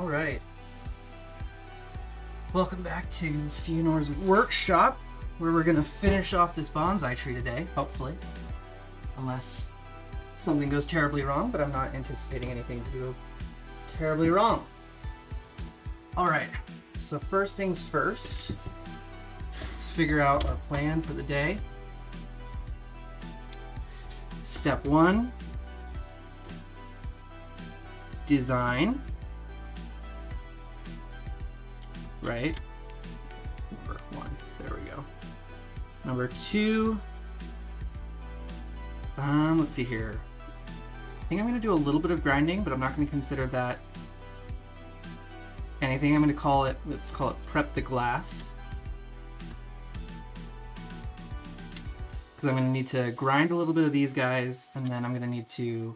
All right. Welcome back to Fionor's workshop, where we're going to finish off this bonsai tree today, hopefully. Unless something goes terribly wrong, but I'm not anticipating anything to go terribly wrong. All right, so first things first, let's figure out our plan for the day. Step 1, design. Right? Number 1. There we go. Number 2. Let's see here. I think I'm going to do a little bit of grinding, but I'm not going to consider that anything. I'm going to call it, let's call it prep the glass. Because I'm going to need to grind a little bit of these guys, and then I'm going to need to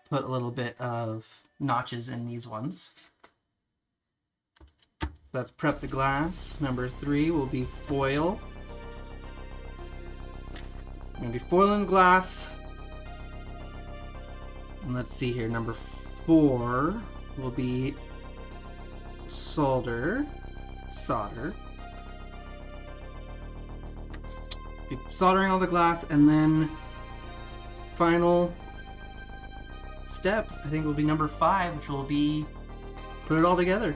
put a little bit of notches in these ones. So that's prep the glass. Number 3 will be foil. I'm going to be foiling the glass. And let's see here. Number 4 will be solder. Be soldering all the glass, and then final step, I think, will be number 5, which will be put it all together.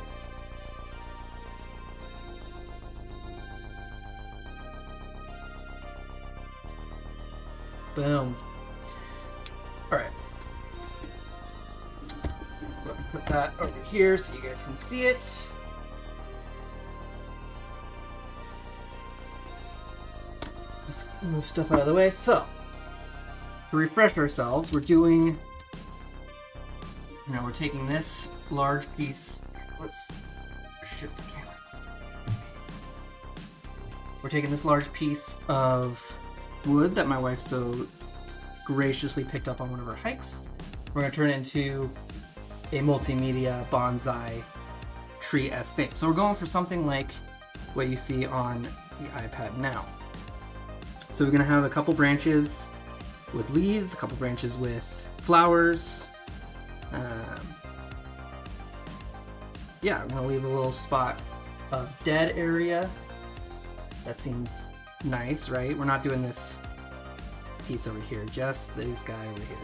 Boom. All right. Put that over here so you guys can see it. Let's move stuff out of the way. So, to refresh ourselves, we're doing, we're taking this large piece. Let's shift the camera. We're taking this large piece of wood that my wife so graciously picked up on one of her hikes. We're going to turn it into a multimedia bonsai tree-esque thing. So we're going for something like what you see on the iPad now. So we're going to have a couple branches with leaves, a couple branches with flowers. Yeah, I'm going to leave a little spot of dead area. That seems nice, right? We're not doing this piece over here, just this guy over here.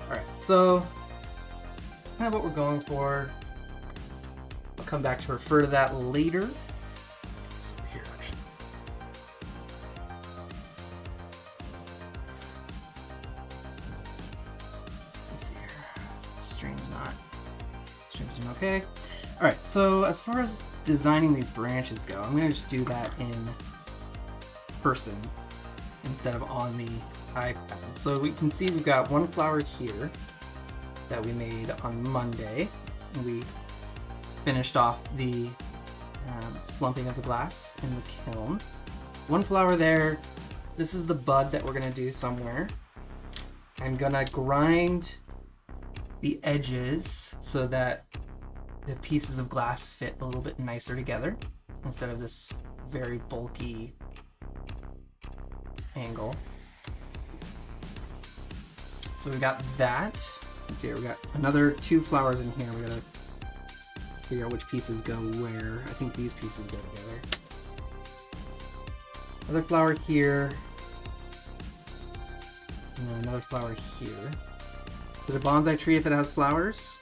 Alright, so that's kind of what we're going for. I'll come back to refer to that later. It's over here, actually. Let's see here. Stream's doing okay. Alright, so as far as designing these branches go, I'm going to just do that in person instead of on the iPad. So we can see we've got one flower here that we made on Monday, and we finished off the slumping of the glass in the kiln. One flower there. This is the bud that we're going to do somewhere. I'm going to grind the edges so that the pieces of glass fit a little bit nicer together instead of this very bulky angle. So we got that. Let's see here, we got another 2 flowers in here. We gotta figure out which pieces go where. I think these pieces go together. Another flower here. And then another flower here. Is it a bonsai tree if it has flowers?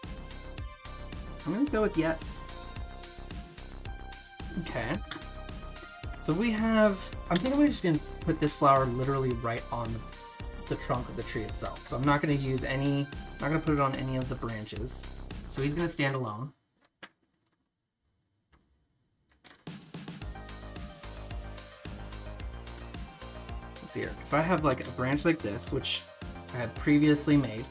I'm gonna go with yes. Okay. So we have, I'm thinking we're just gonna put this flower literally right on the trunk of the tree itself. So I'm not gonna use any, not gonna put it on any of the branches. So he's gonna stand alone. Let's see here. If I have like a branch like this, which I had previously made,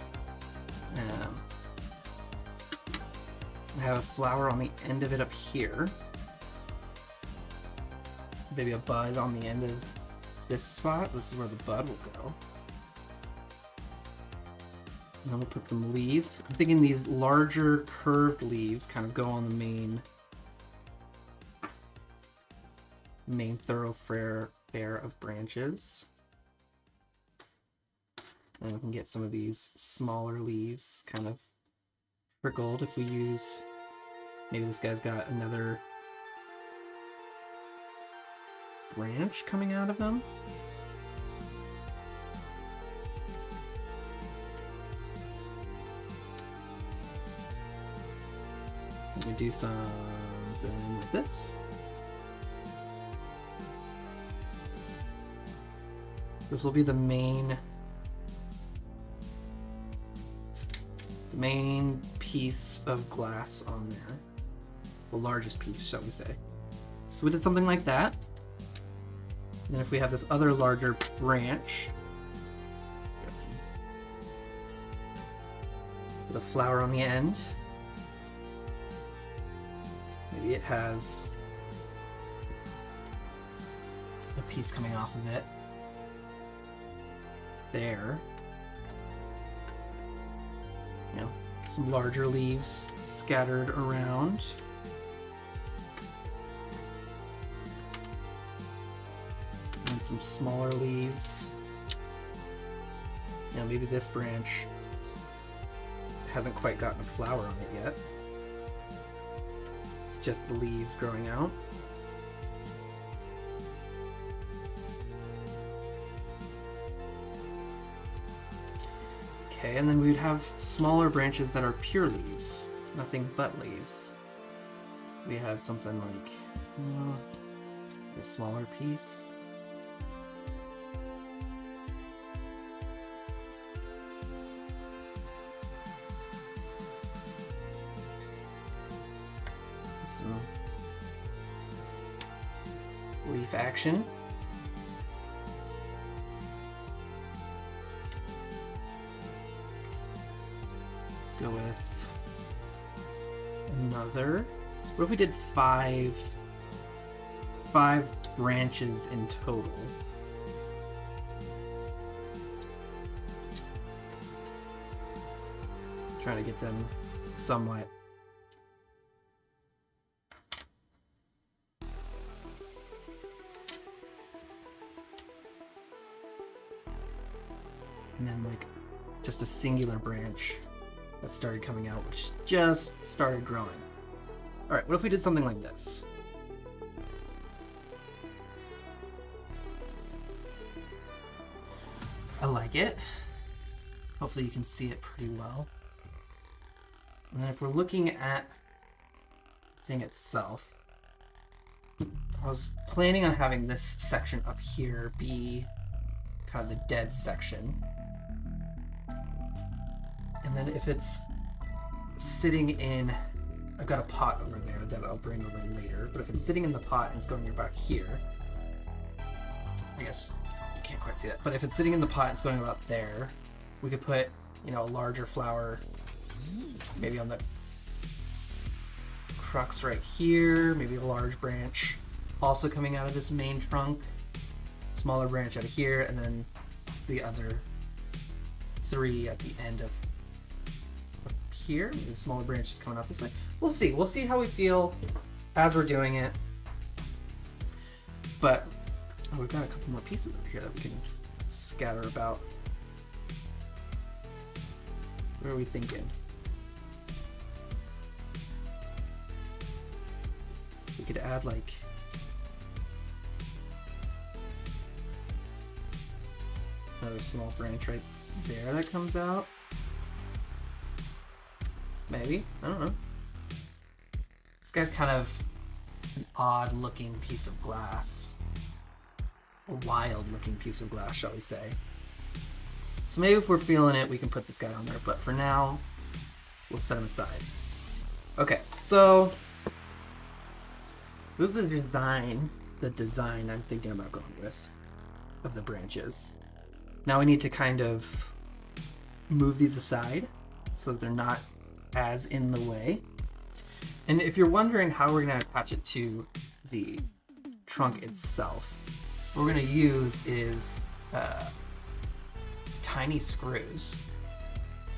I have a flower on the end of it up here. Maybe a bud on the end of this spot. This is where the bud will go. And then we'll put some leaves. I'm thinking these larger curved leaves kind of go on the main thoroughfare of branches. And we can get some of these smaller leaves kind of trickled if we use... Maybe this guy's got another branch coming out of him. Let me do something like this. This will be the main piece of glass on there. The largest piece, shall we say. So we did something like that. And then if we have this other larger branch, got some with a flower on the end. Maybe it has a piece coming off of it. There. You know, some larger leaves scattered around. And some smaller leaves. Now maybe this branch hasn't quite gotten a flower on it yet. It's just the leaves growing out. Okay, and then we'd have smaller branches that are pure leaves, nothing but leaves. We had something like a smaller piece. Some leaf action. Go with another. What if we did five branches in total? Trying to get them somewhat and then like just a singular branch that started coming out, which just started growing. Alright, what if we did something like this? I like it. Hopefully you can see it pretty well. And then if we're looking at the thing itself, I was planning on having this section up here be kind of the dead section. And then if it's sitting in, I've got a pot over there that I'll bring over later, but if it's sitting in the pot and it's going about here, I guess you can't quite see that, but if it's sitting in the pot and it's going about there, we could put, you know, a larger flower maybe on the crux right here, maybe a large branch also coming out of this main trunk, smaller branch out of here, and then the other three at the end of here. Maybe smaller branches coming out this way. We'll see. We'll see how we feel as we're doing it. But we've got a couple more pieces over here that we can scatter about. What are we thinking? We could add like another small branch right there that comes out. Maybe. I don't know. This guy's kind of an odd looking piece of glass. A wild looking piece of glass, shall we say. So maybe if we're feeling it, we can put this guy on there. But for now, we'll set him aside. Okay, so this is the design I'm thinking about going with of the branches. Now we need to kind of move these aside so that they're not as in the way. And if you're wondering how we're going to attach it to the trunk itself, what we're going to use is tiny screws.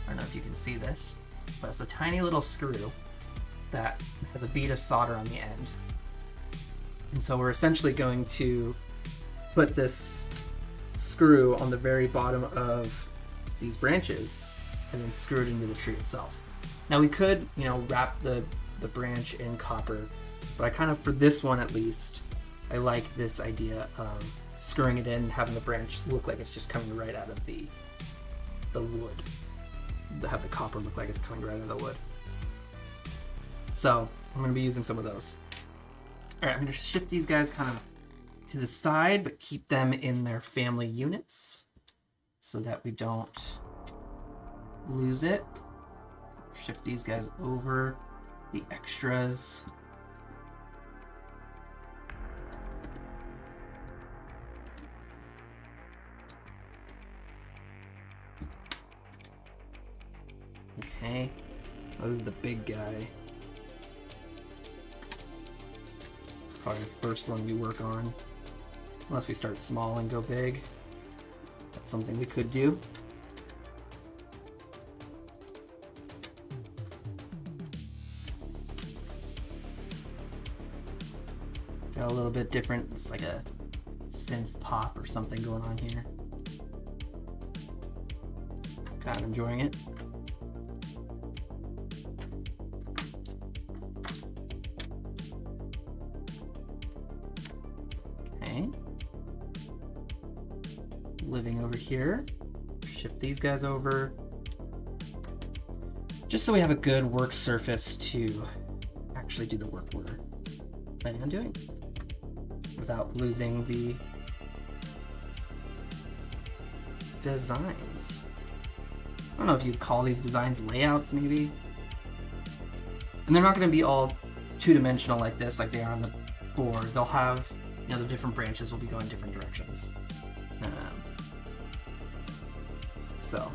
I don't know if you can see this, but it's a tiny little screw that has a bead of solder on the end. And so we're essentially going to put this screw on the very bottom of these branches and then screw it into the tree itself. Now we could, you know, wrap the branch in copper, but I kind of, for this one at least, I like this idea of screwing it in, having the branch look like it's just coming right out of the wood. Have the copper look like it's coming right out of the wood. So I'm going to be using some of those. All right, I'm going to shift these guys kind of to the side, but keep them in their family units so that we don't lose it. Shift these guys over, the extras. Okay, oh, this is the big guy. Probably the first one we work on. Unless we start small and go big. That's something we could do. Got a little bit different. It's like a synth pop or something going on here. Kind of enjoying it. Okay. Living over here. Shift these guys over. Just so we have a good work surface to actually do the work we're planning on doing without losing the designs. I don't know if you'd call these designs layouts, maybe. And they're not going to be all two-dimensional like this, like they are on the board. They'll have, you know, the different branches will be going different directions. So,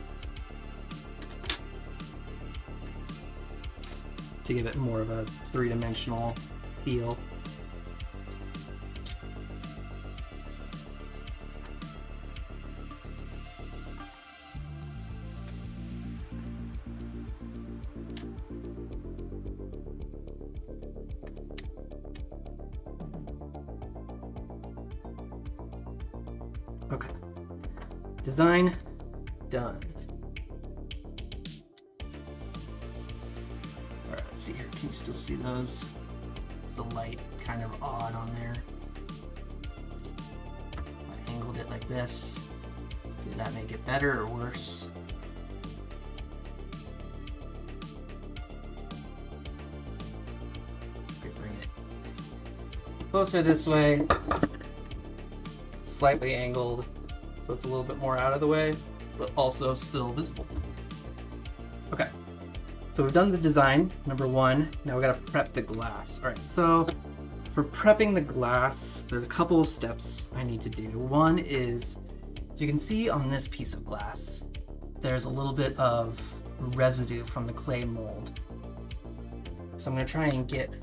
to give it more of a three-dimensional feel. Okay. Design done. Alright, let's see here. Can you still see those? Is the light kind of odd on there? I angled it like this. Does that make it better or worse? Okay, bring it closer this way. Slightly angled, so it's a little bit more out of the way, but also still visible. Okay, so we've done the design, number one. Now we gotta prep the glass. All right, so for prepping the glass, there's a couple of steps I need to do. One is, you can see on this piece of glass, there's a little bit of residue from the clay mold. So I'm gonna try and get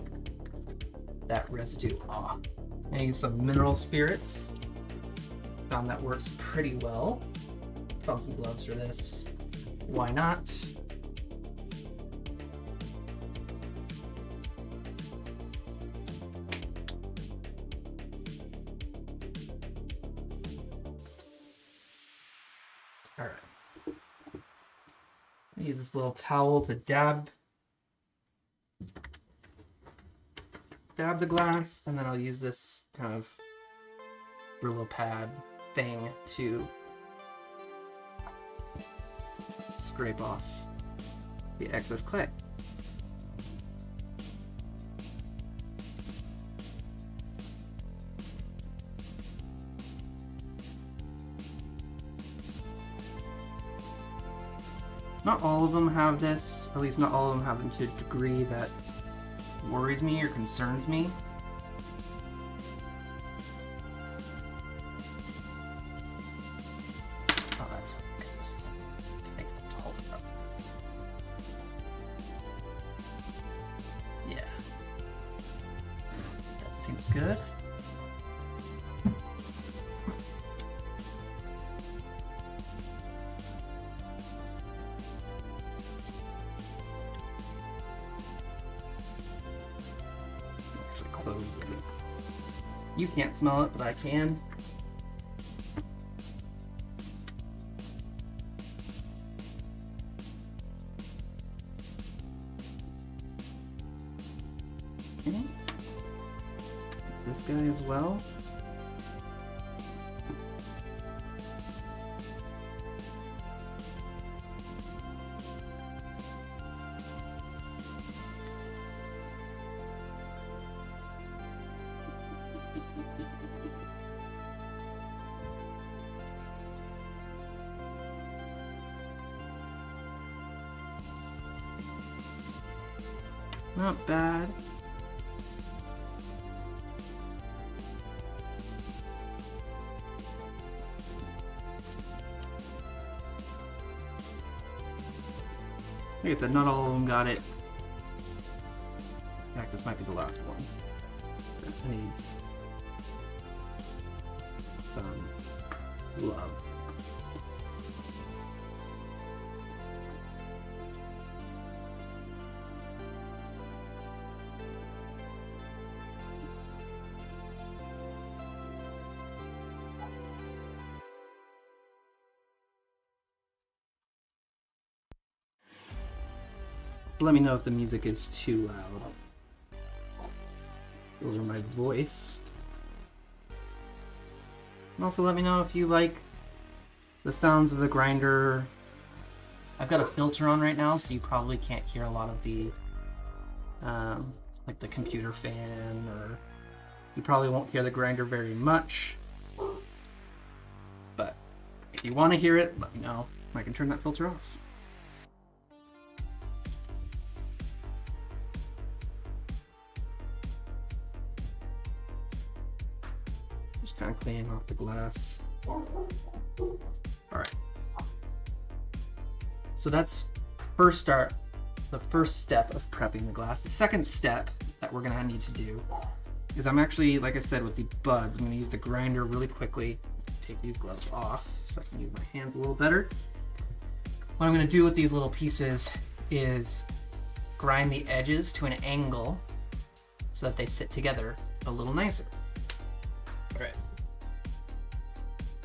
that residue off. I'm gonna use some mineral spirits. Found that works pretty well. Found some gloves for this. Why not? All right. I use this little towel to dab the glass, and then I'll use this kind of Brillo pad thing to scrape off the excess clay. Not all of them have this, at least not all of them have them to a degree that worries me or concerns me. Seems good. Actually close it. You can't smell it, but I can. this guy as well. Not bad. Like I said, not all of them got it. In fact, this might be the last one. That needs some love. So let me know if the music is too loud. Lower my voice. And also let me know if you like the sounds of the grinder. I've got a filter on right now, so you probably can't hear a lot of the like the computer fan, or you probably won't hear the grinder very much. But if you want to hear it, let me know. I can turn that filter off. Just kind of cleaning off the glass. Alright. So that's the first step of prepping the glass. The second step that we're gonna need to do is I'm actually, like I said, with the buds, I'm gonna use the grinder really quickly. Take these gloves off so I can use my hands a little better. What I'm gonna do with these little pieces is grind the edges to an angle so that they sit together a little nicer. All right,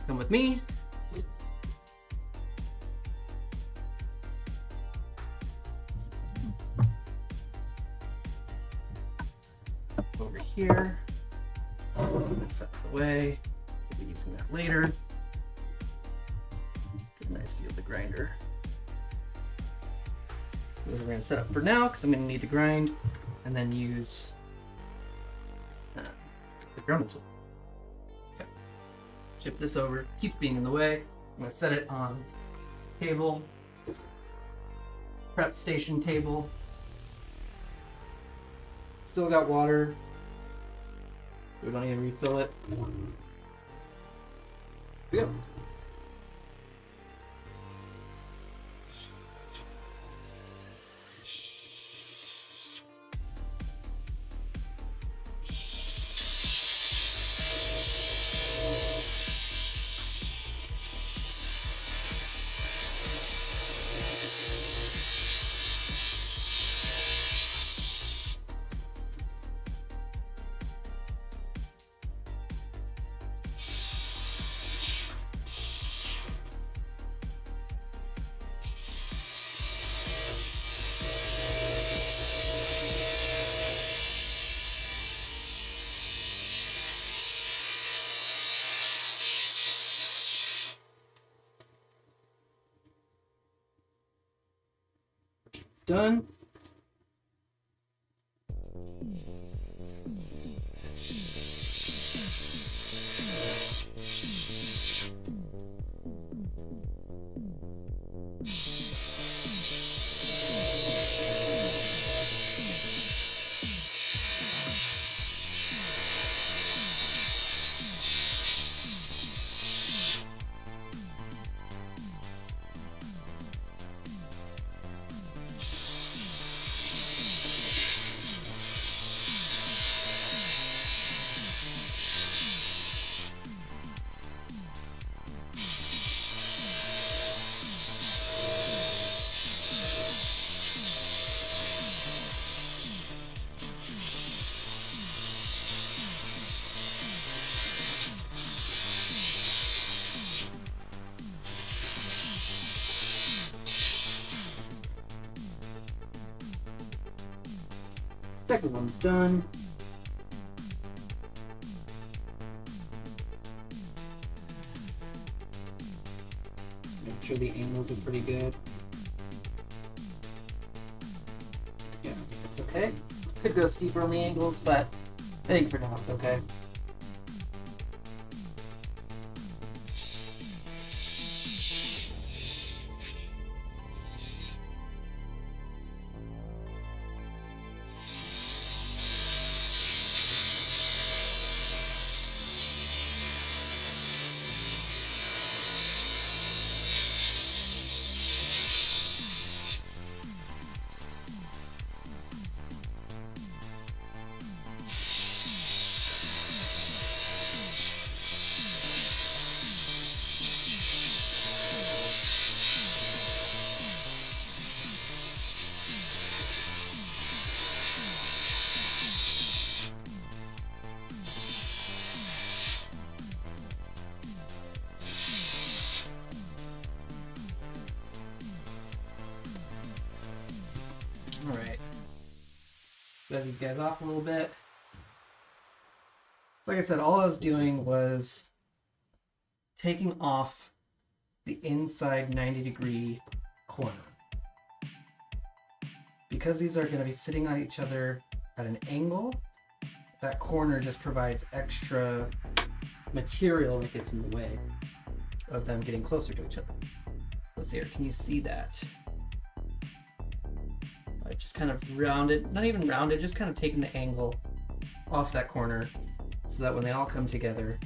come with me. Over here, put this out of the way. We'll be using that later. Get a nice view of the grinder. We're going to set up for now because I'm going to need to grind and then use the Dremel tool. Okay. Ship this over, keeps being in the way. I'm going to set it on table, prep station table. Still got water, so we don't even refill it. Here we go. Done. Second one's done. sure the angles are pretty good. Yeah, it's okay. Could go steeper on the angles, but I think for now it's okay. Alright. Let these guys off a little bit. So like I said, all I was doing was taking off the inside 90-degree corner. Because these are going to be sitting on each other at an angle, that corner just provides extra material that gets in the way of them getting closer to each other. Let's see here, can you see that? I just kind of rounded, not even rounded, just kind of taking the angle off that corner so that when they all come together,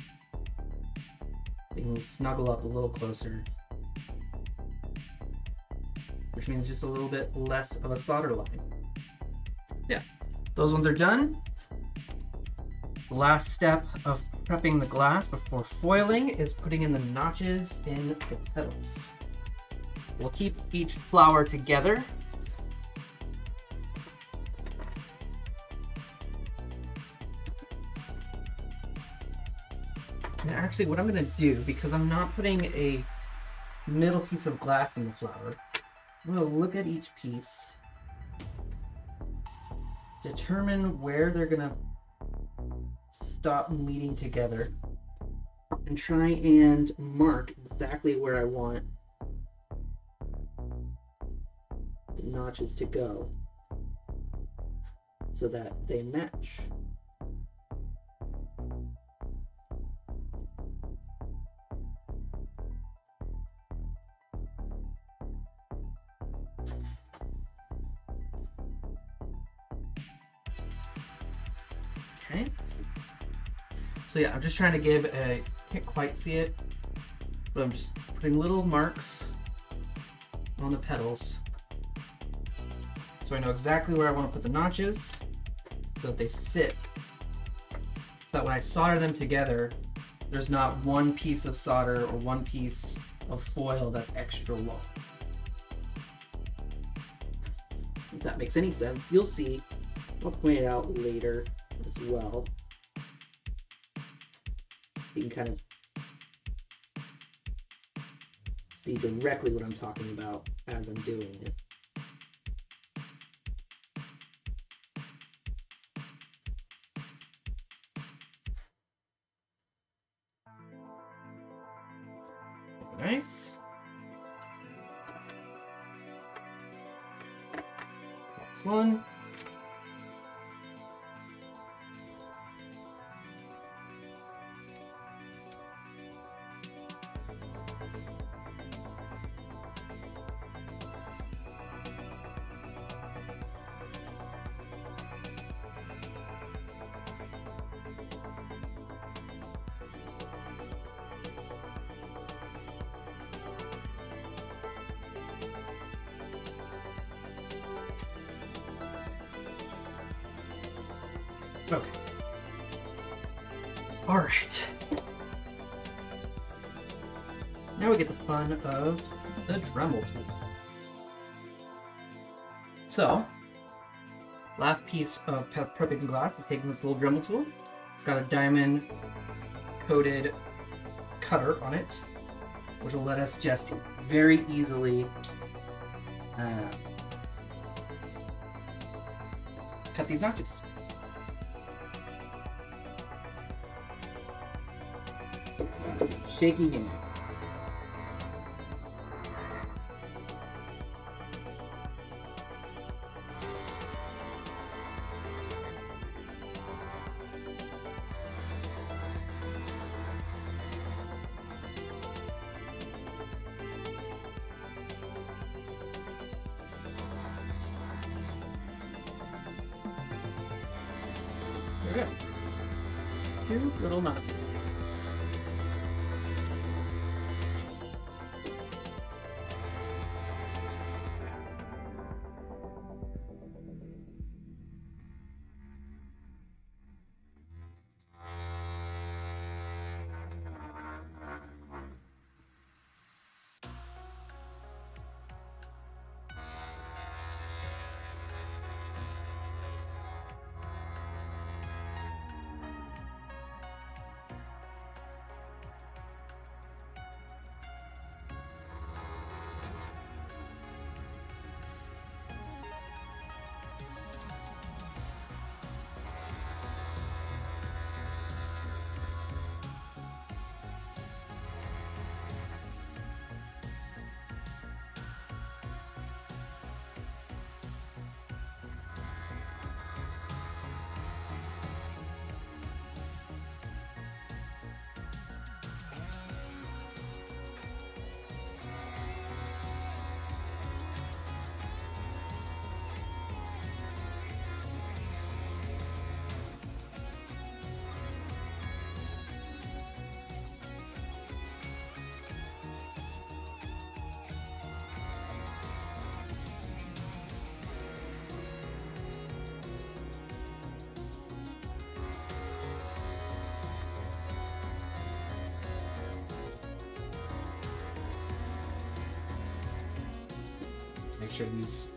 they can snuggle up a little closer, which means just a little bit less of a solder line. Yeah, those ones are done. The last step of prepping the glass before foiling is putting in the notches in the petals. We'll keep each flower together. And actually what I'm going to do, because I'm not putting a middle piece of glass in the flower, I'm going to look at each piece, determine where they're going to stop meeting together, and try and mark exactly where I want the notches to go so that they match. Okay. So yeah, I'm just trying to give a, can't quite see it, but I'm just putting little marks on the petals so I know exactly where I want to put the notches so that they sit, so that when I solder them together, there's not one piece of solder or one piece of foil that's extra long. If that makes any sense, you'll see. I'll point it out later as well. You can kind of see directly what I'm talking about as I'm doing it. Nice. Next one. Okay. All right. Now we get the fun of the Dremel tool. So, last piece of prepping glass is taking this little Dremel tool. It's got a diamond coated cutter on it, which will let us just very easily cut these notches. Shaky hand. Okay. Two little notches. Make sure these.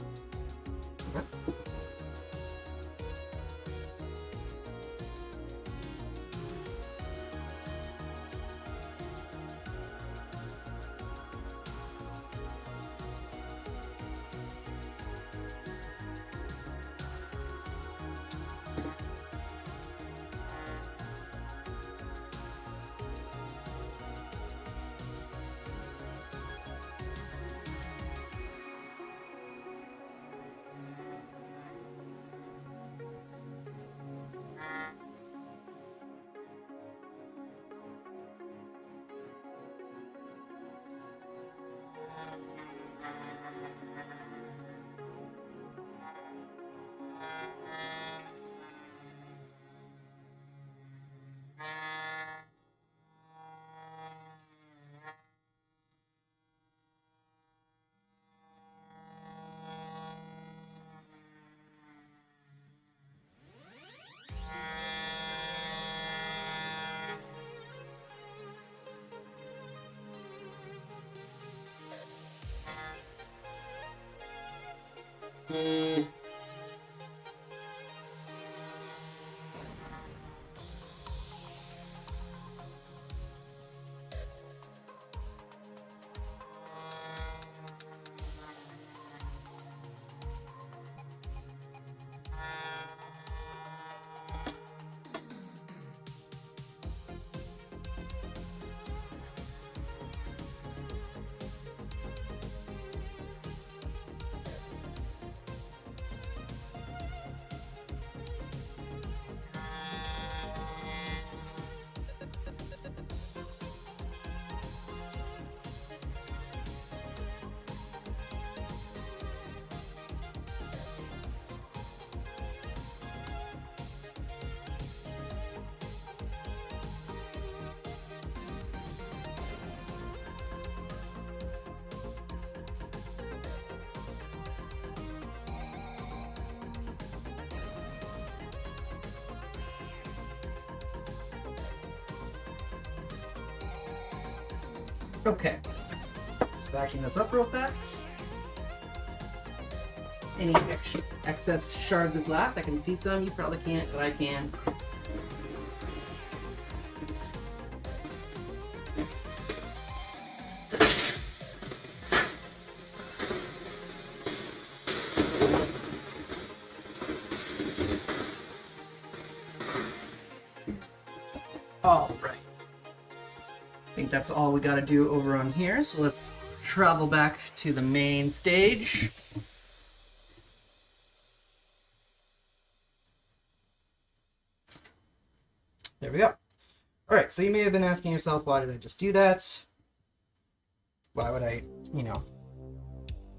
Okay, just backing this up real fast. Any excess shards of glass? I can see some, you probably can't, but I can. All right. I think that's all we got to do over on here, so let's travel back to the main stage. There we go. All right, so you may have been asking yourself, why did I just do that? Why would I,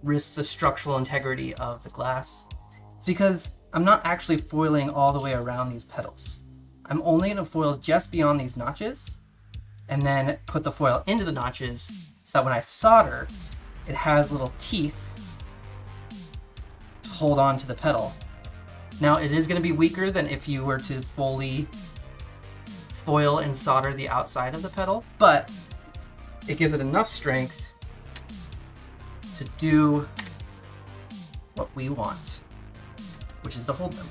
risk the structural integrity of the glass? It's because I'm not actually foiling all the way around these petals. I'm only going to foil just beyond these notches and then put the foil into the notches so that when I solder, it has little teeth to hold on to the pedal. Now, it is going to be weaker than if you were to fully foil and solder the outside of the pedal, but it gives it enough strength to do what we want, which is to hold them.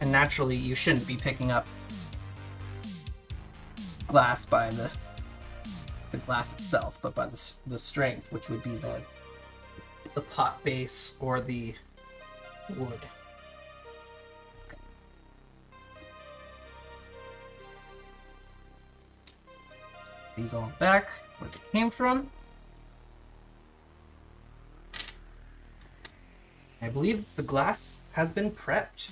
And naturally, you shouldn't be picking up glass by the glass itself, but by the strength, which would be the pot base or the wood. These all back where they came from. I believe the glass has been prepped.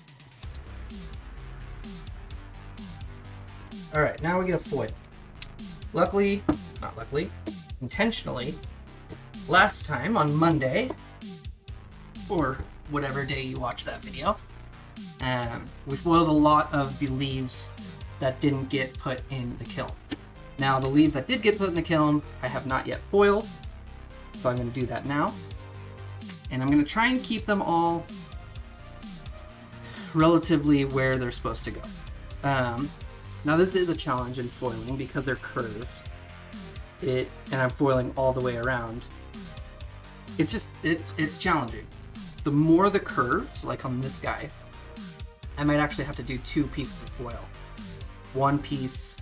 Alright, now we get a foil. Luckily, not luckily, intentionally, last time on Monday, or whatever day you watch that video, we foiled a lot of the leaves that didn't get put in the kiln. Now, the leaves that did get put in the kiln, I have not yet foiled, so I'm going to do that now. And I'm going to try and keep them all relatively where they're supposed to go. Now, this is a challenge in foiling because they're curved. And I'm foiling all the way around. It's just, it's challenging. The more the curves, like on this guy, I might actually have to do 2 pieces of foil. One piece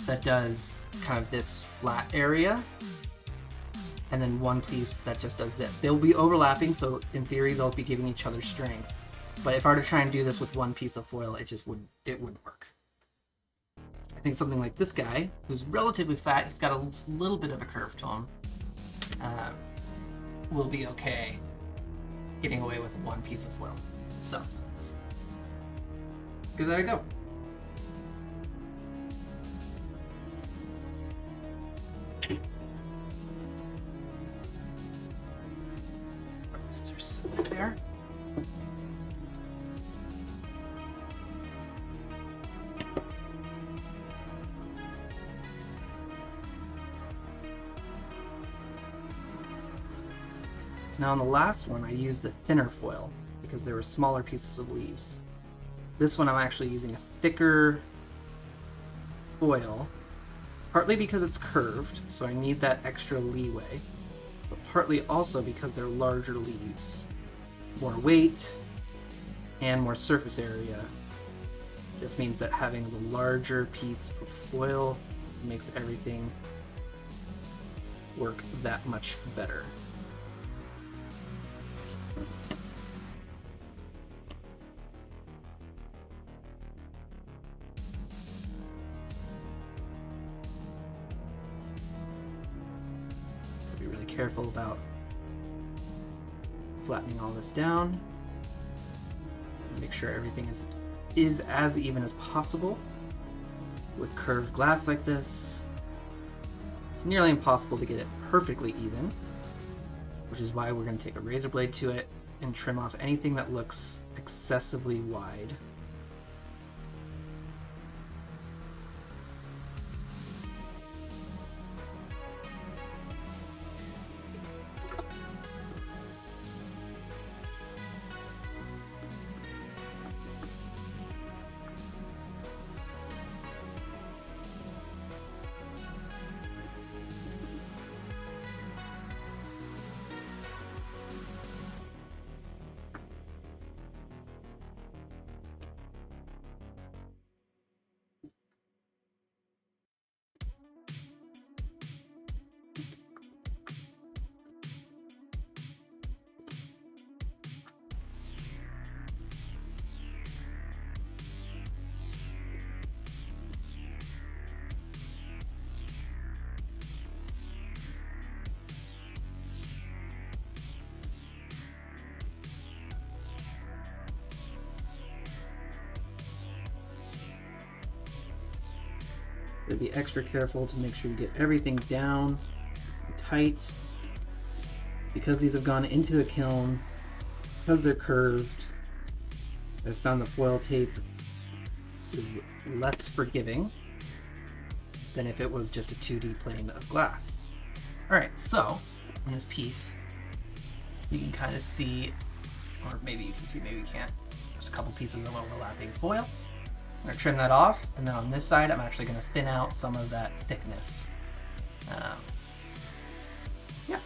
that does kind of this flat area, and then one piece that just does this. They'll be overlapping, so in theory they'll be giving each other strength. But if I were to try and do this with one piece of foil, it wouldn't work. I think something like this guy, who's relatively fat, he's got a little bit of a curve to him, will be okay getting away with one piece of foil. So, give that a go. Scissors there. Now on the last one, I used a thinner foil because there were smaller pieces of leaves. This one I'm actually using a thicker foil, partly because it's curved, so I need that extra leeway, but partly also because they're larger leaves. More weight and more surface area just means that having the larger piece of foil makes everything work that much better. Be really careful about flattening all this down. Make sure everything is as even as possible. With curved glass like this, it's nearly impossible to get it perfectly even, which is why we're going to take a razor blade to it and trim off anything that looks excessively wide. Be extra careful to make sure you get everything down and tight. Because these have gone into a kiln, because they're curved, I've found the foil tape is less forgiving than if it was just a 2D plane of glass. Alright, so in this piece, you can kind of see, or maybe you can see, maybe you can't, there's a couple pieces of overlapping foil. I'm going to trim that off, and then on this side, I'm actually going to thin out some of that thickness. Yeah.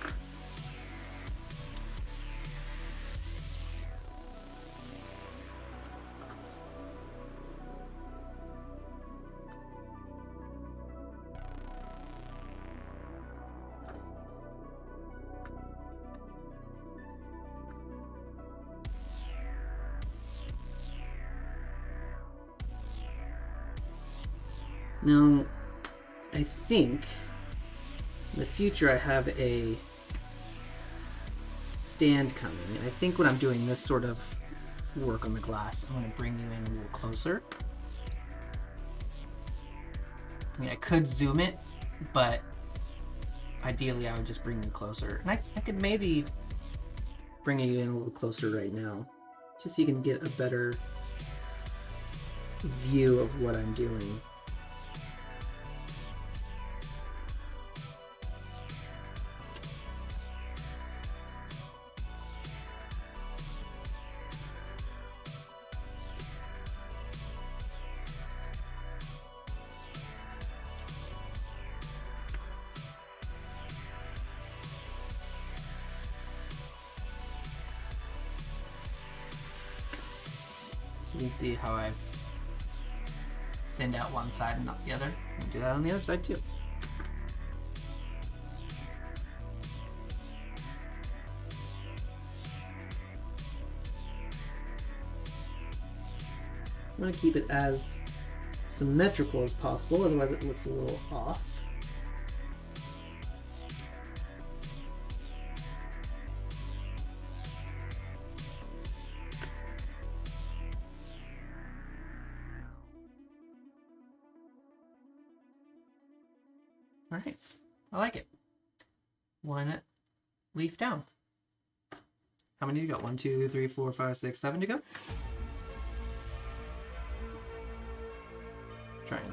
Now, I think in the future I have a stand coming. I think when I'm doing this sort of work on the glass, I'm going to bring you in a little closer. I mean, I could zoom it, but ideally I would just bring you closer. And I could maybe bring you in a little closer right now, just so you can get a better view of what I'm doing. You can see how I've thinned out one side and not the other. I'll do that on the other side too. I'm going to keep it as symmetrical as possible, otherwise it looks a little off. All right, I like it. One leaf down. How many to go? 1, 2, 3, 4, 5, 6, 7 to go. Try and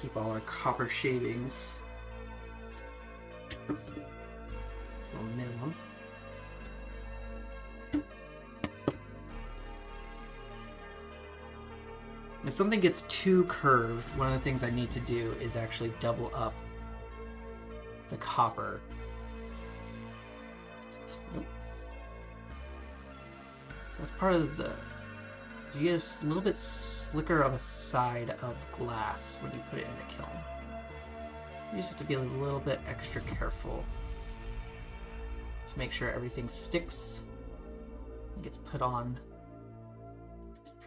keep all our copper shavings to a minimum. If something gets too curved, one of the things I need to do is actually double up the copper. Nope. So that's part of the... You get a little bit slicker of a side of glass when you put it in the kiln. You just have to be a little bit extra careful to make sure everything sticks and gets put on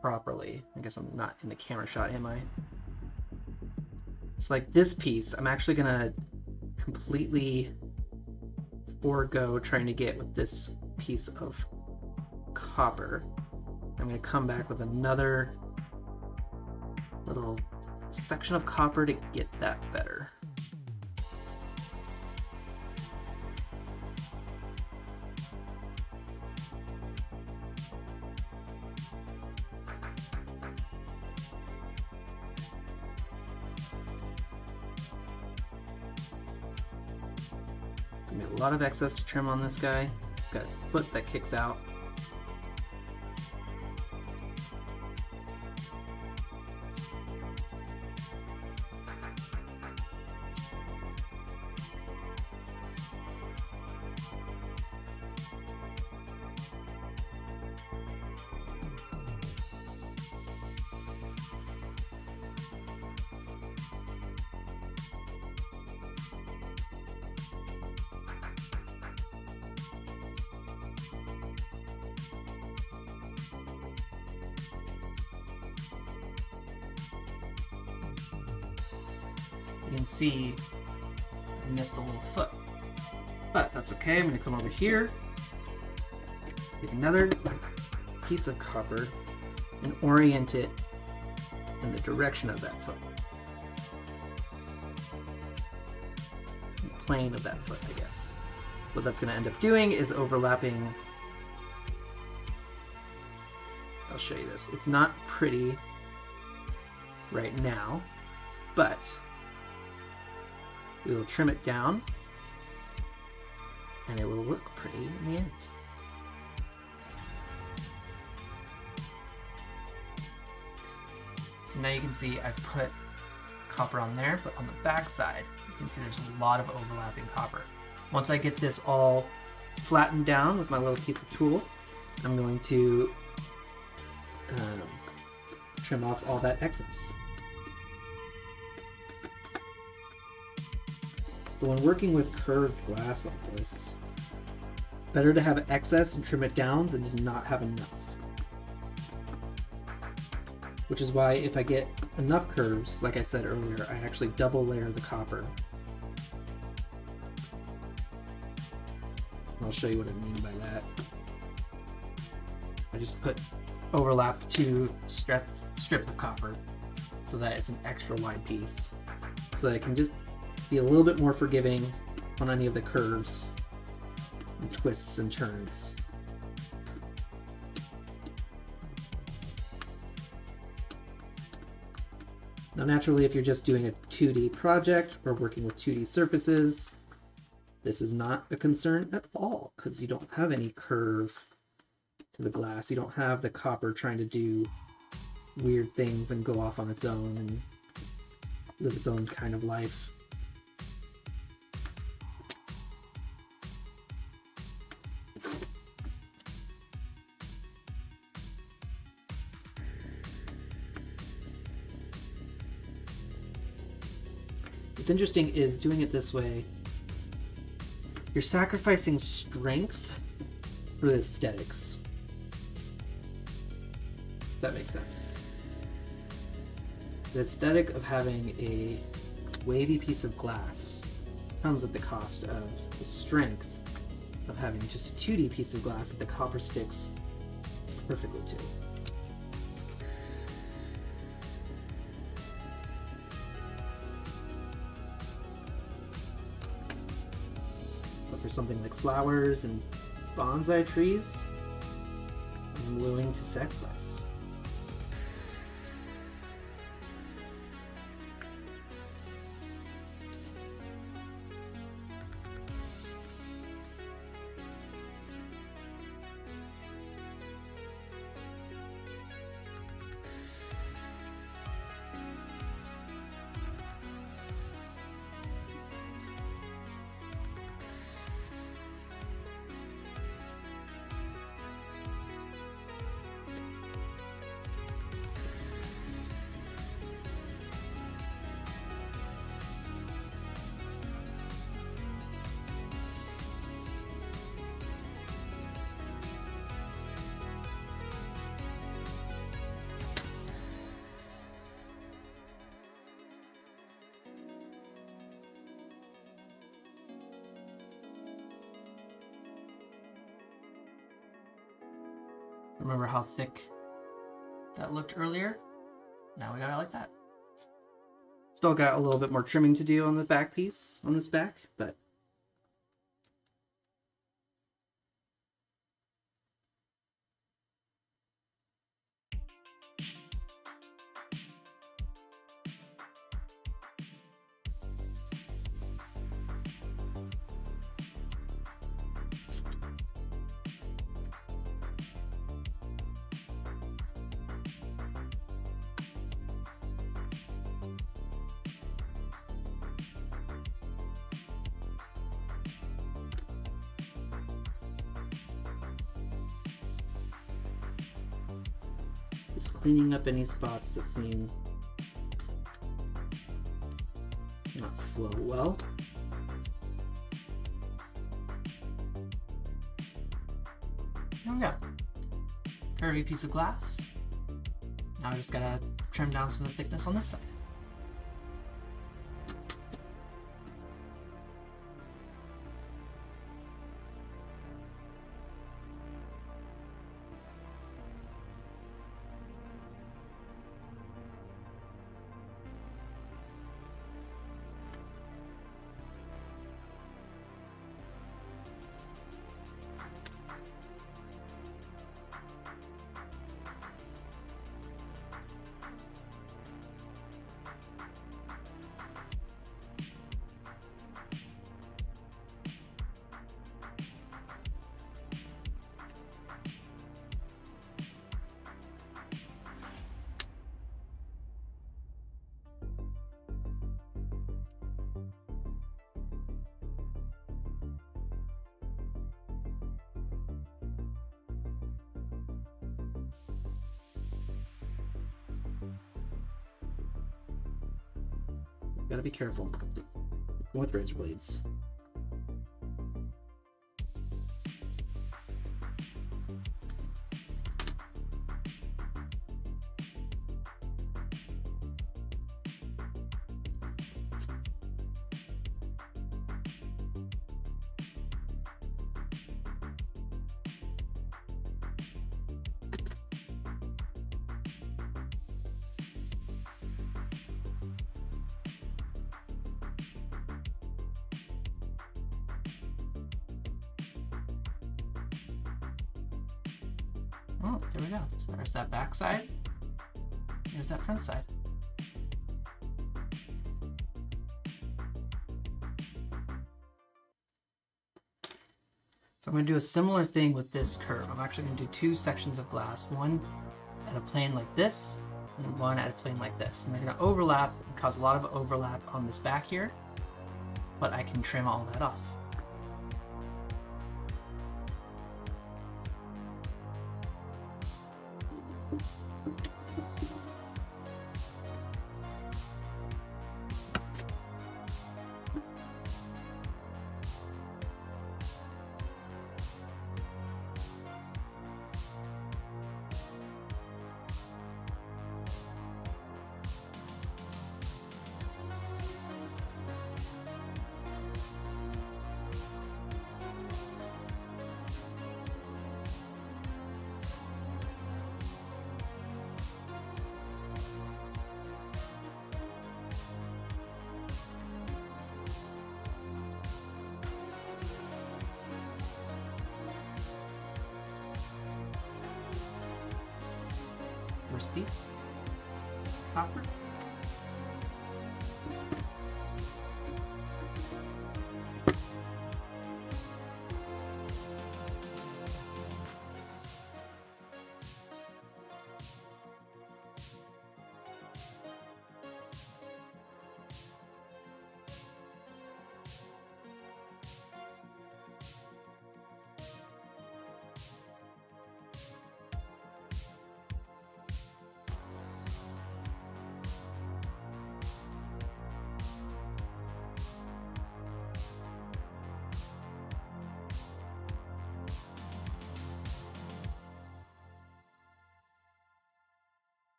properly. I guess I'm not in the camera shot, am I? So like this piece, I'm actually gonna completely forego trying to get with this piece of copper. I'm gonna come back with another little section of copper to get that better. A lot of excess trim on this guy. It's got a foot that kicks out. You can see I missed a little foot, but that's okay. I'm going to come over here, take another piece of copper and orient it in the direction of that foot. The plane of that foot, I guess. What that's going to end up doing is overlapping. I'll show you this. It's not pretty right now, but we will trim it down and it will look pretty in the end. So now you can see I've put copper on there, but on the back side, you can see there's a lot of overlapping copper. Once I get this all flattened down with my little piece of tool, I'm going to trim off all that excess. But when working with curved glass like this, it's better to have excess and trim it down than to not have enough. Which is why if I get enough curves, like I said earlier, I actually double layer the copper. I'll show you what I mean by that. I just overlap 2 strips of copper so that it's an extra wide piece, so that I can just be a little bit more forgiving on any of the curves and twists and turns. Now naturally, if you're just doing a 2D project or working with 2D surfaces, this is not a concern at all, because you don't have any curve to the glass. You don't have the copper trying to do weird things and go off on its own and live its own kind of life. What's interesting is doing it this way, you're sacrificing strength for the aesthetics. If that makes sense. The aesthetic of having a wavy piece of glass comes at the cost of the strength of having just a 2D piece of glass that the copper sticks perfectly to. For something like flowers and bonsai trees, I'm willing to sacrifice. Remember how thick that looked earlier? Now we got it like that. Still got a little bit more trimming to do on the back piece, on this back, but just cleaning up any spots that seem not flow well. There we go. Curvy piece of glass. Now I just gotta trim down some of the thickness on this side. Gotta be careful. Go with razor blades. Oh, there we go. So there's that back side. There's that front side. So I'm going to do a similar thing with this curve. I'm actually going to do two sections of glass, one at a plane like this, and one at a plane like this. And they're going to overlap and cause a lot of overlap on this back here, but I can trim all that off. First piece, copper.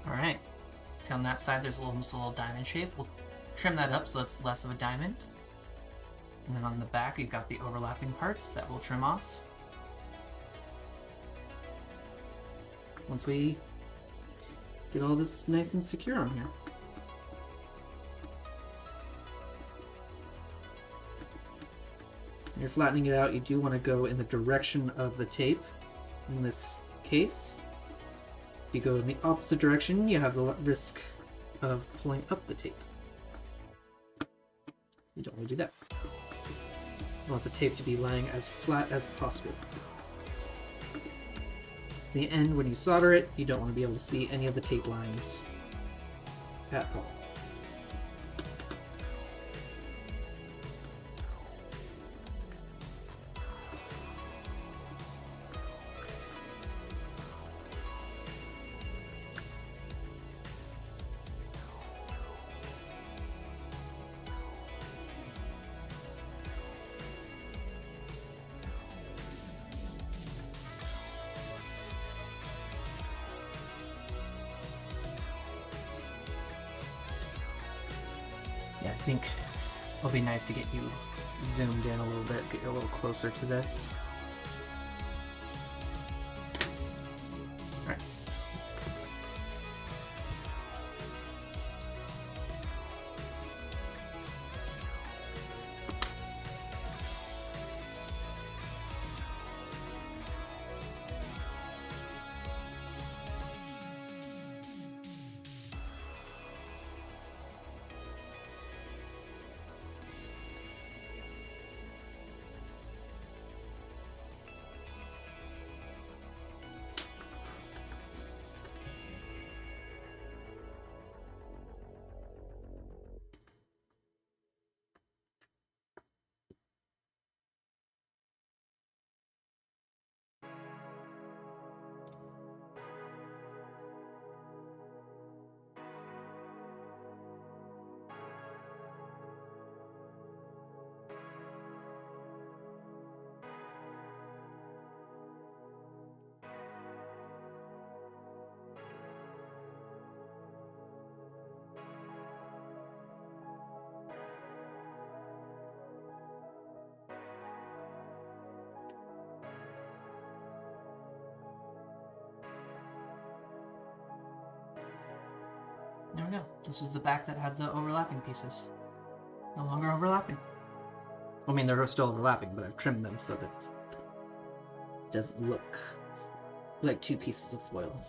Alright, see on that side there's almost a little diamond shape. We'll trim that up so it's less of a diamond. And then on the back you've got the overlapping parts that we'll trim off. Once we get all this nice and secure on here. When you're flattening it out, you do want to go in the direction of the tape in this case. If you go in the opposite direction, you have the risk of pulling up the tape. You don't want to do that. You want the tape to be laying as flat as possible. At the end, when you solder it, you don't want to be able to see any of the tape lines at all. Yeah, I think it'll be nice to get you zoomed in a little bit, get you a little closer to this. All right. There we go. This was the back that had the overlapping pieces. No longer overlapping. I mean, they're still overlapping, but I've trimmed them so that it doesn't look like two pieces of foil.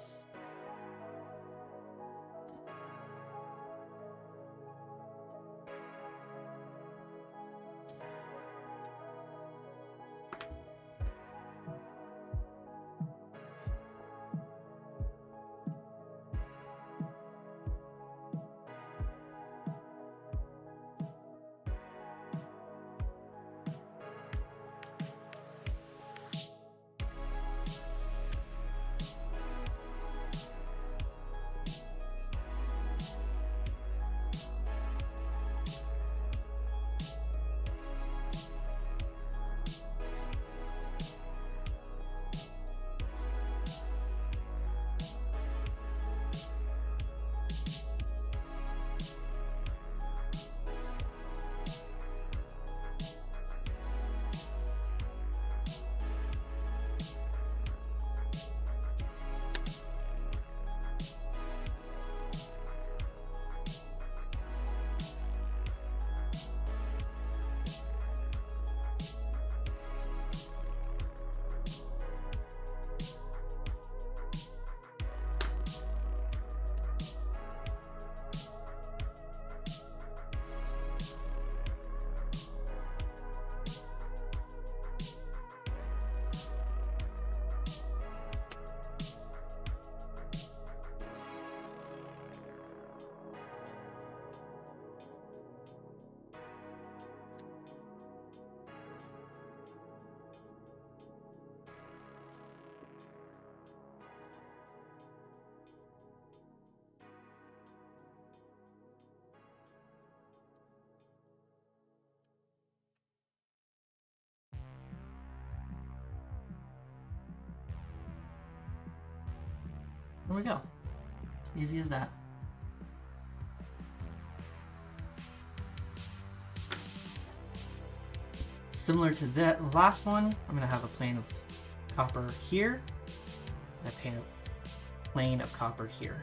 There we go. Easy as that. Similar to that last one, I'm going to have a plane of copper here, and a plane of copper here.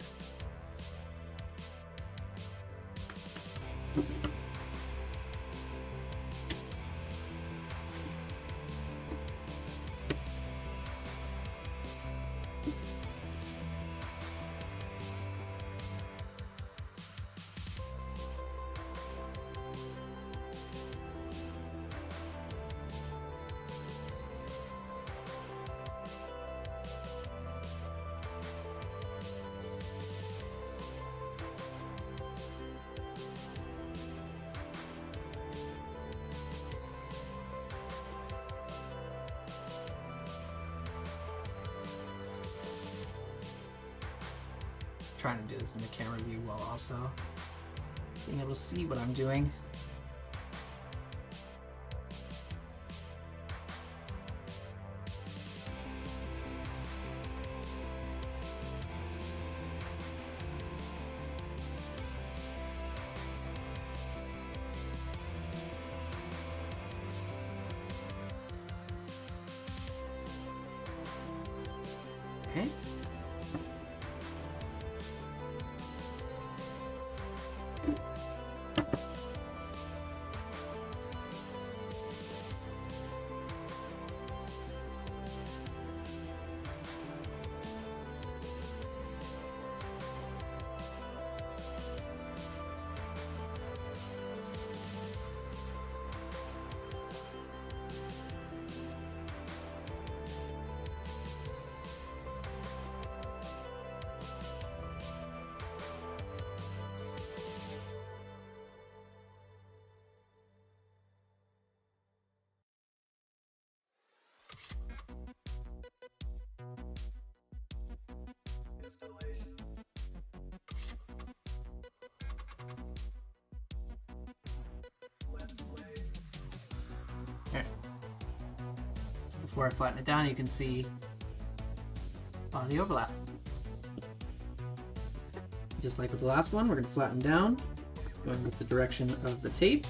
Trying to do this in the camera view while also being able to see what I'm doing. Okay. Installation. Okay. So before I flatten it down, you can see the overlap. Just like with the last one, we're going to flatten down, going with the direction of the tape.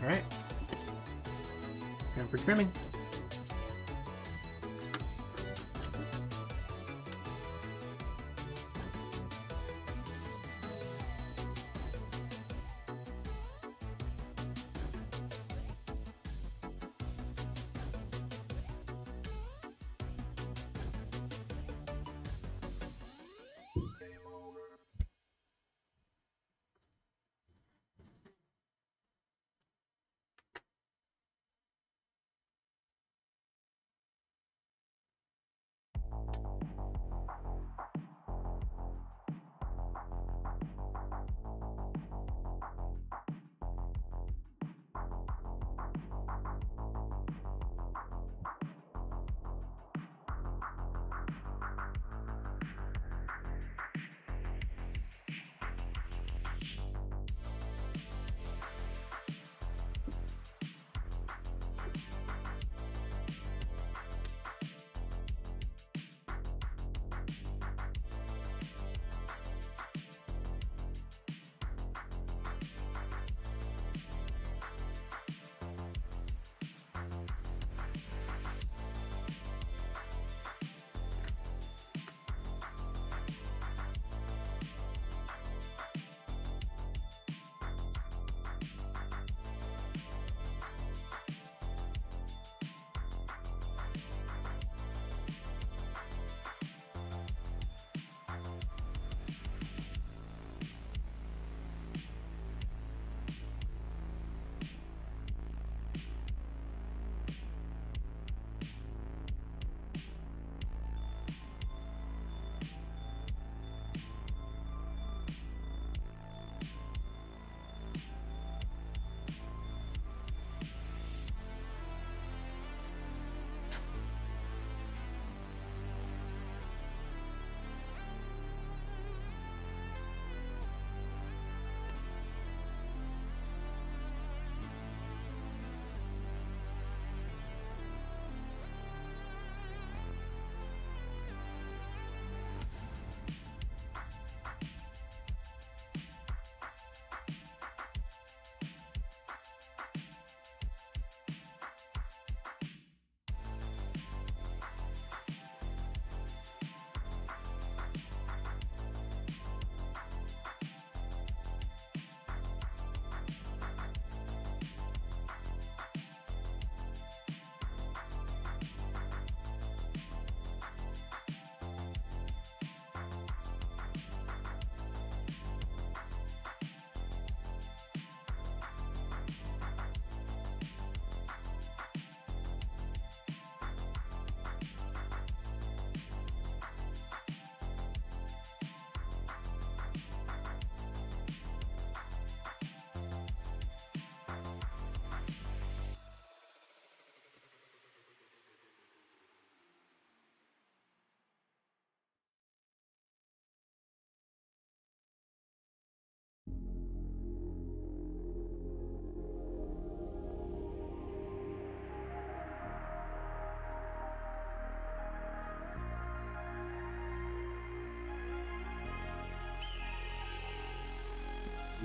All right. Time for trimming.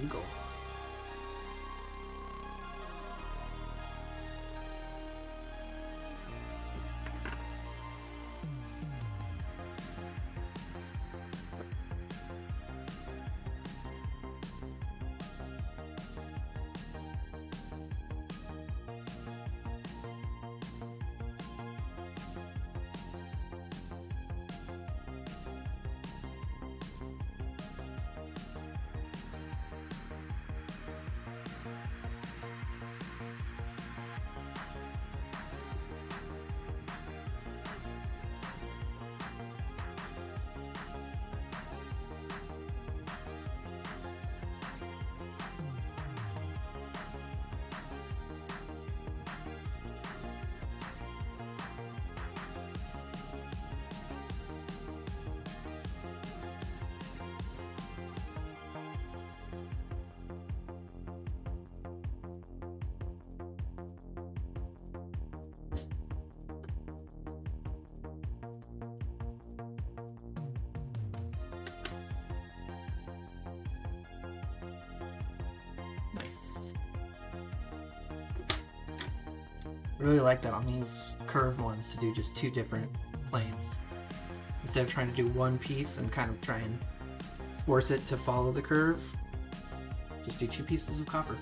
Eagle. I really like that on these curved ones to do just 2 different planes. Instead of trying to do one piece and kind of try and force it to follow the curve, just do 2 pieces of copper.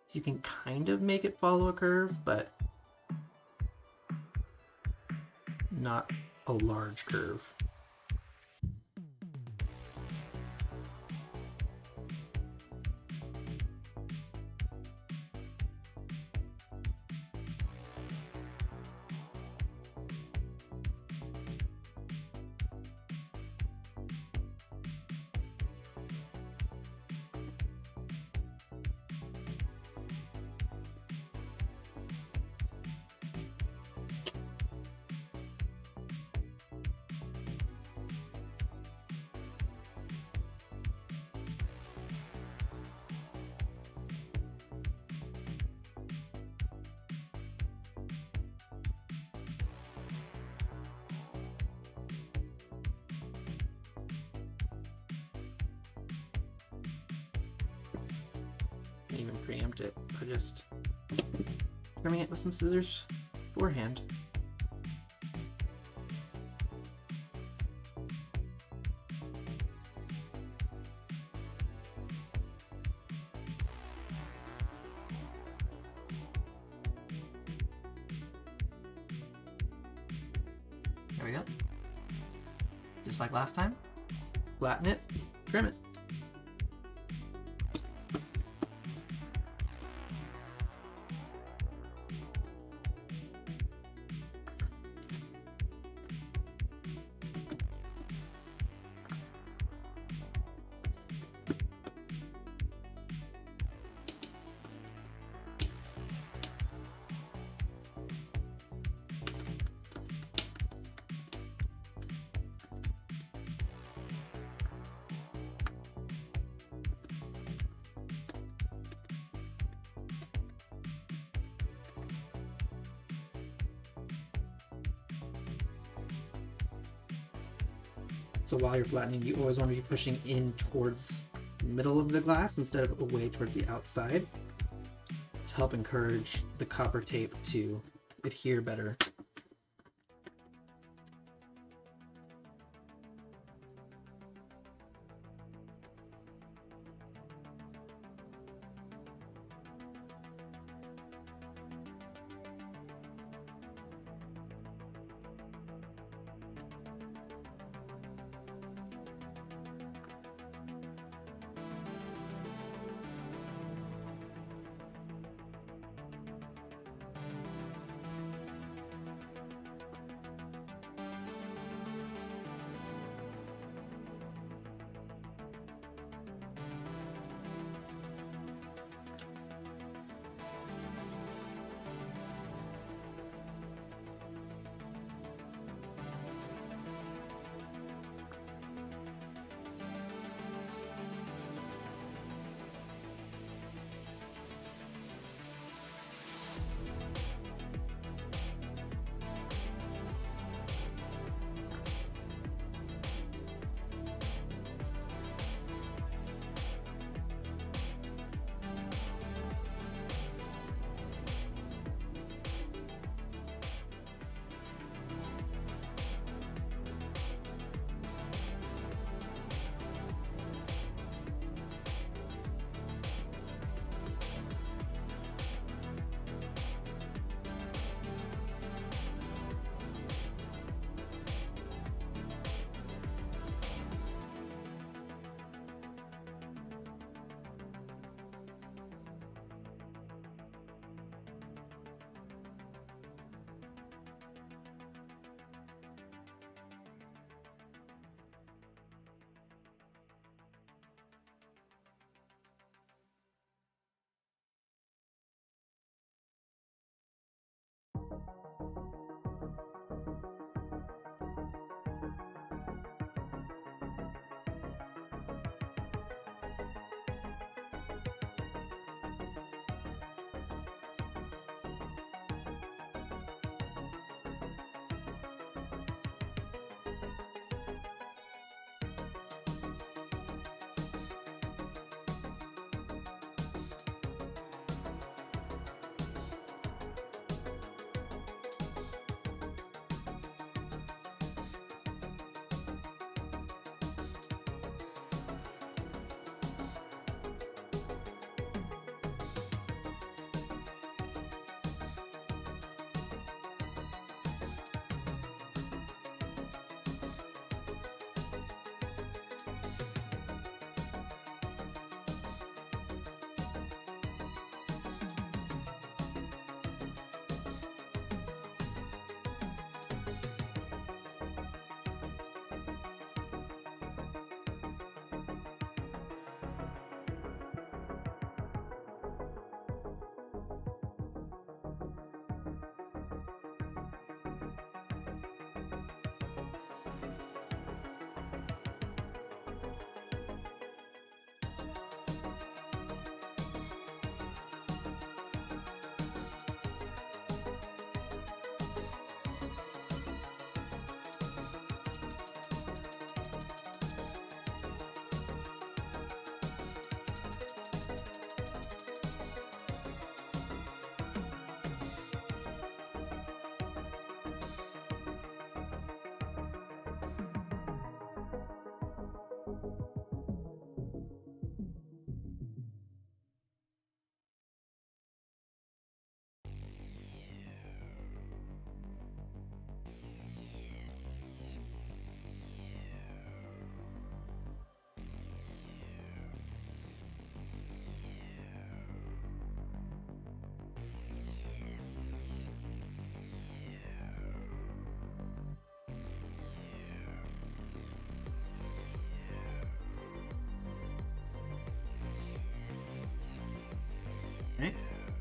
So you can kind of make it follow a curve, but not a large curve. Even preempt it by just trimming it with some scissors beforehand. There we go. Just like last time, flatten it, trim it. So while you're flattening, you always want to be pushing in towards the middle of the glass instead of away towards the outside to help encourage the copper tape to adhere better.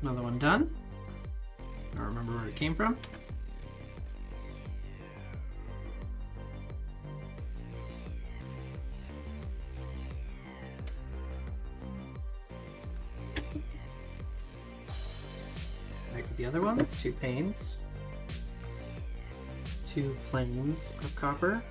Another one done. I don't remember where it came from. Back with the other ones, 2 panes, 2 planes of copper.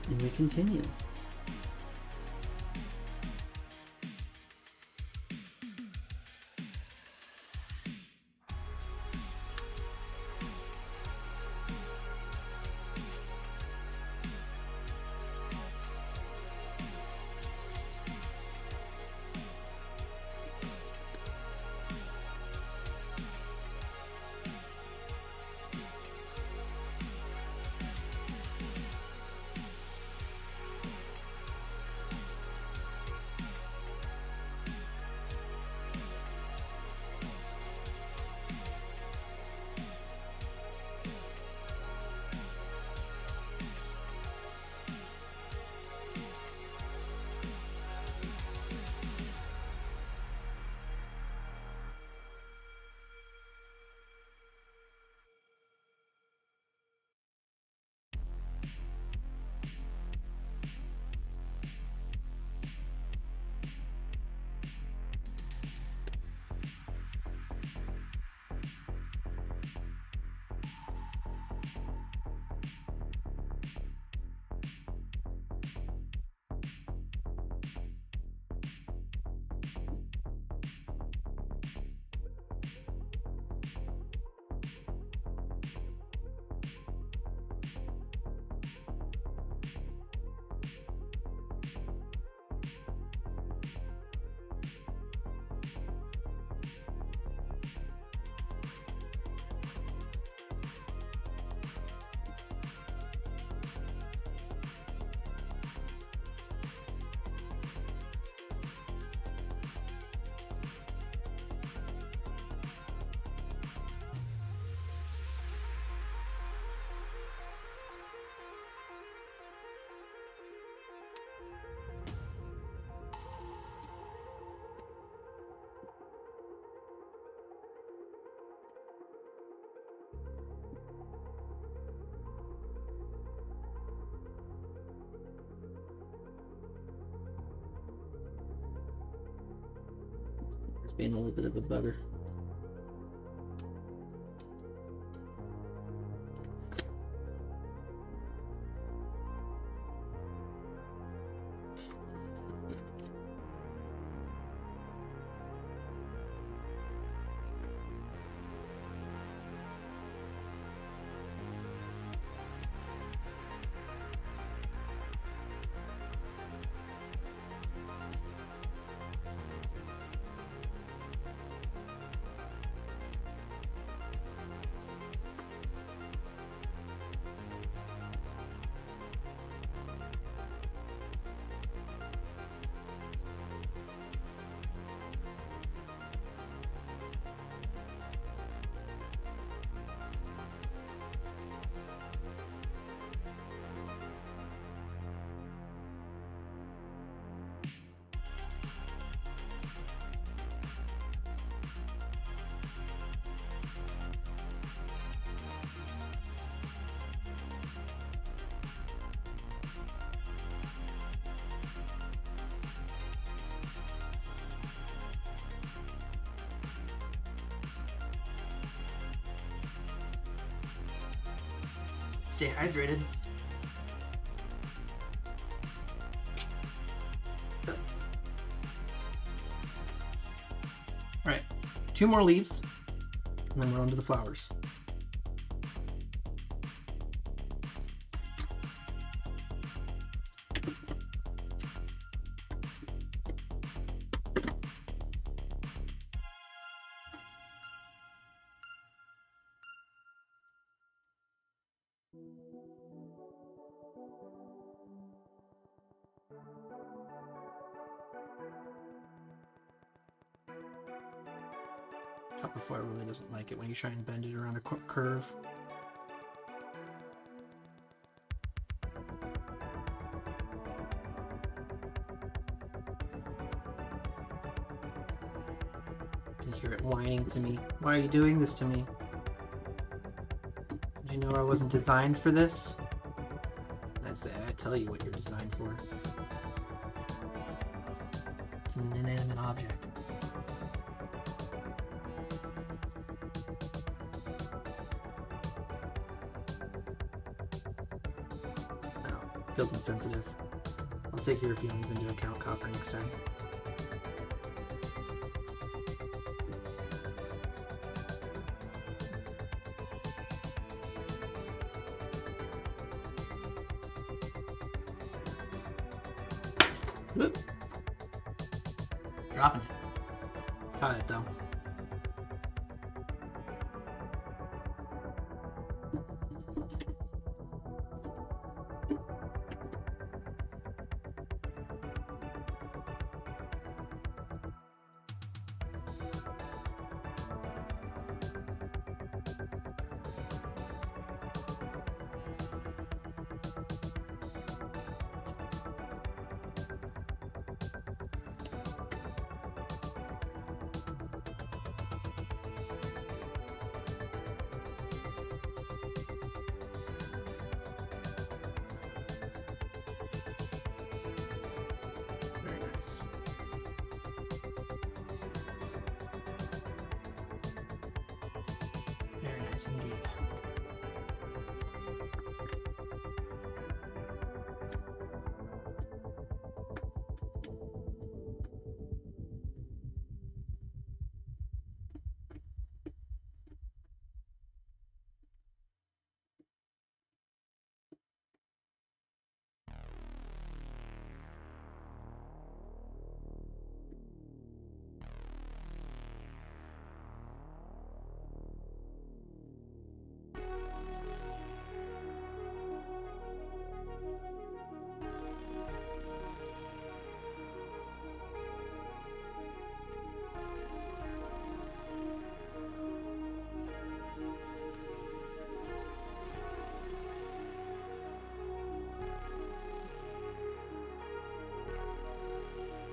And we continue. being a little bit of a bugger. Stay hydrated. All right, 2 more leaves, and then we're on to the flowers. Copper foil really doesn't like it when you try and bend it around a curve. I can hear it whining to me. Why are you doing this to me? Did you know I wasn't designed for this? I say, I tell you what you're designed for. It's an inanimate object. Feels insensitive. I'll take your feelings into account, Copper, next time. Whoop. Dropping it. Caught it though. Very nice indeed.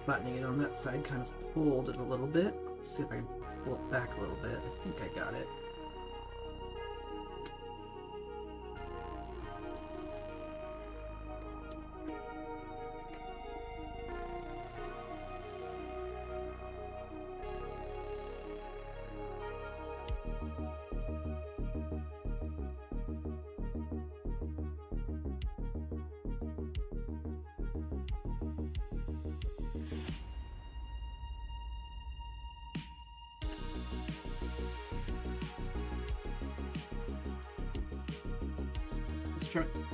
Flattening it on that side kind of pulled it a little bit. Let's see if I can pull it back a little bit. I think I got it. from it.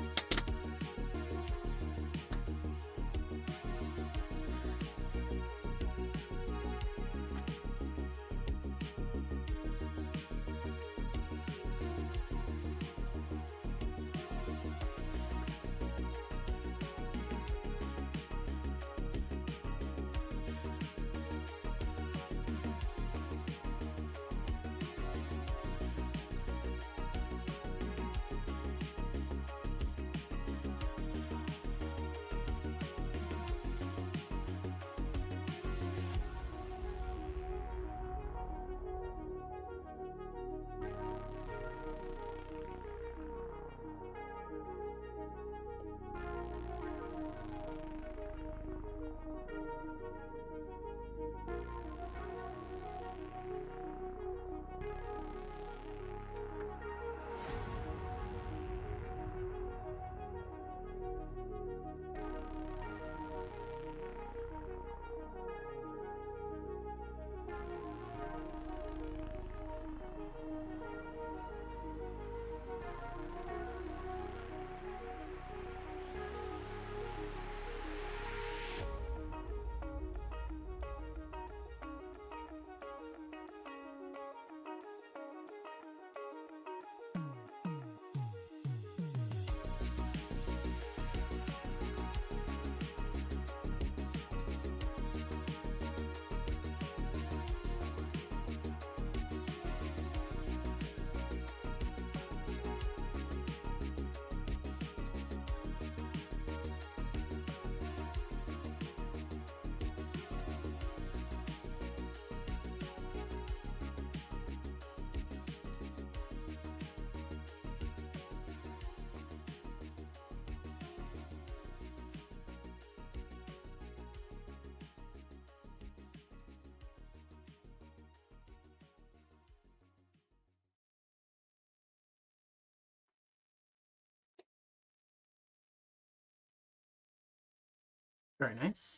Very nice.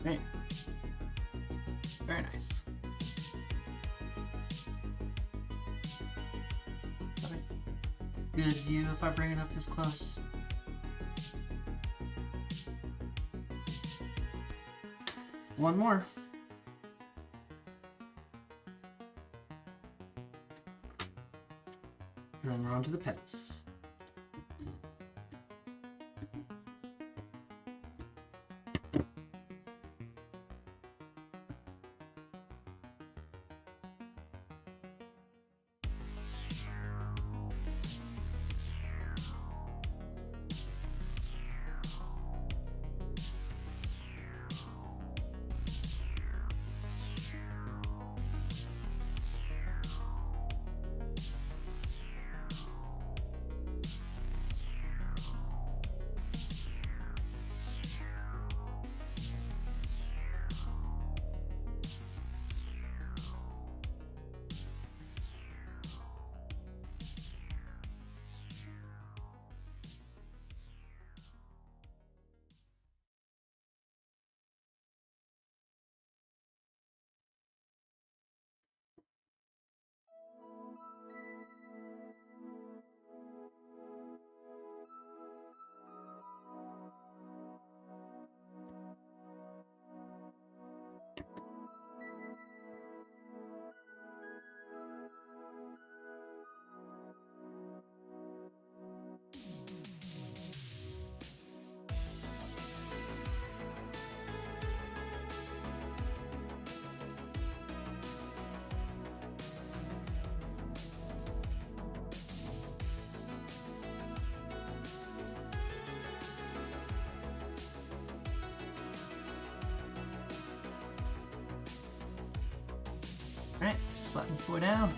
Great. Very nice. Is that a good view if I bring it up this close? One more. And then we're on to the petals. Alright, let's just flatten this boy down.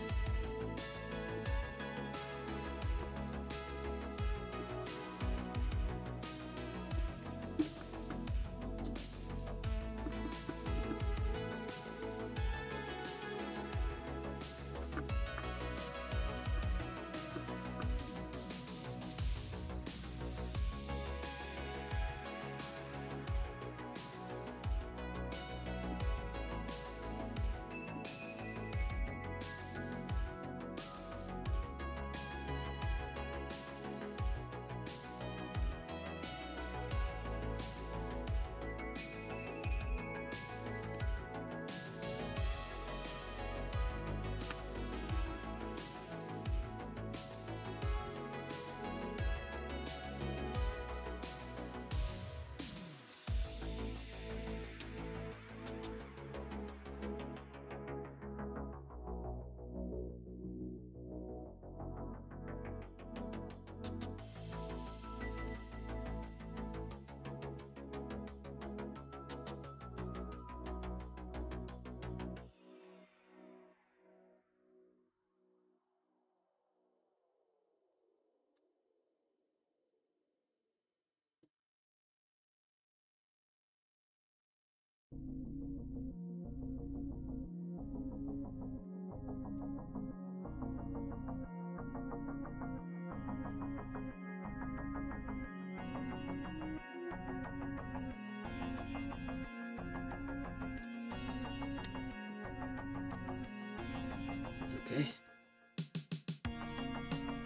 It's okay.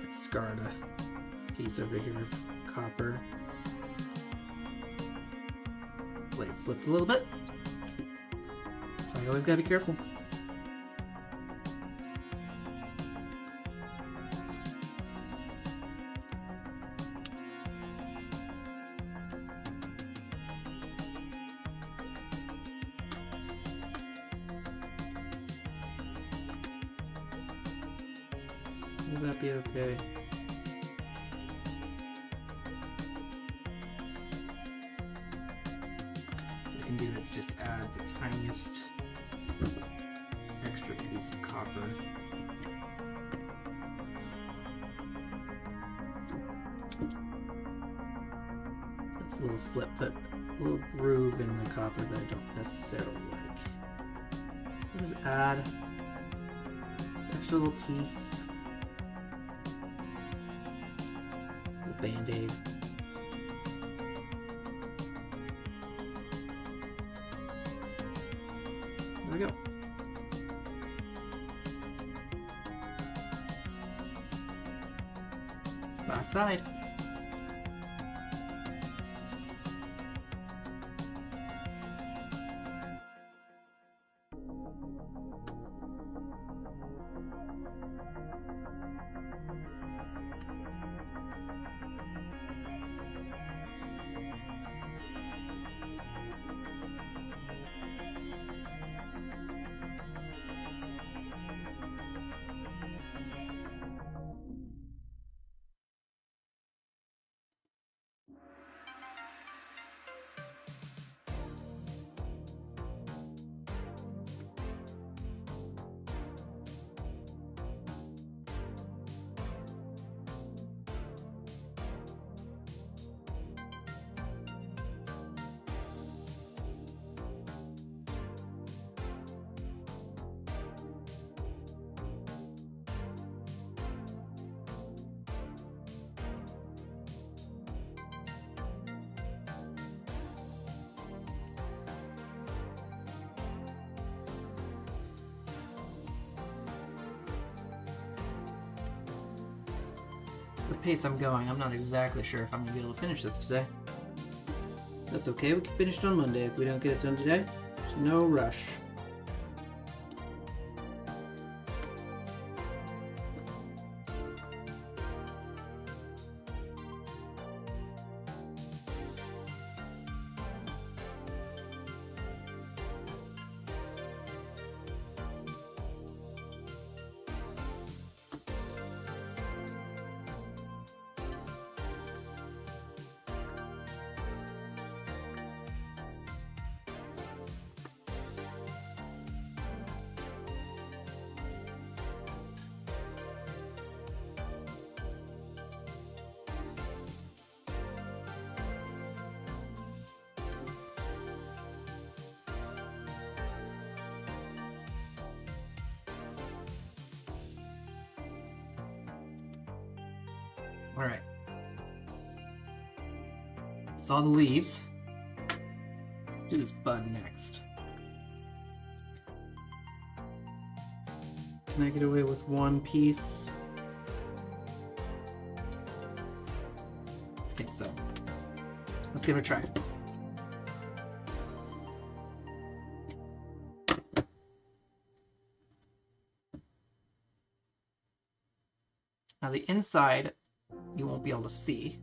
I scarred a piece over here of copper. Blade slipped a little bit. So you always gotta be careful. Will that be okay? What I can do is just add the tiniest extra piece of copper. That's a little slip, put a little groove in the copper that I don't necessarily like. Just add extra little piece. Band-aid. There we go. Last side. The pace I'm going, I'm not exactly sure if I'm going to be able to finish this today. That's okay, we can finish it on Monday. If we don't get it done today, there's no rush. All right. That's all the leaves. Do this bud next. Can I get away with one piece? I think so. Let's give it a try. Now the inside, you won't be able to see.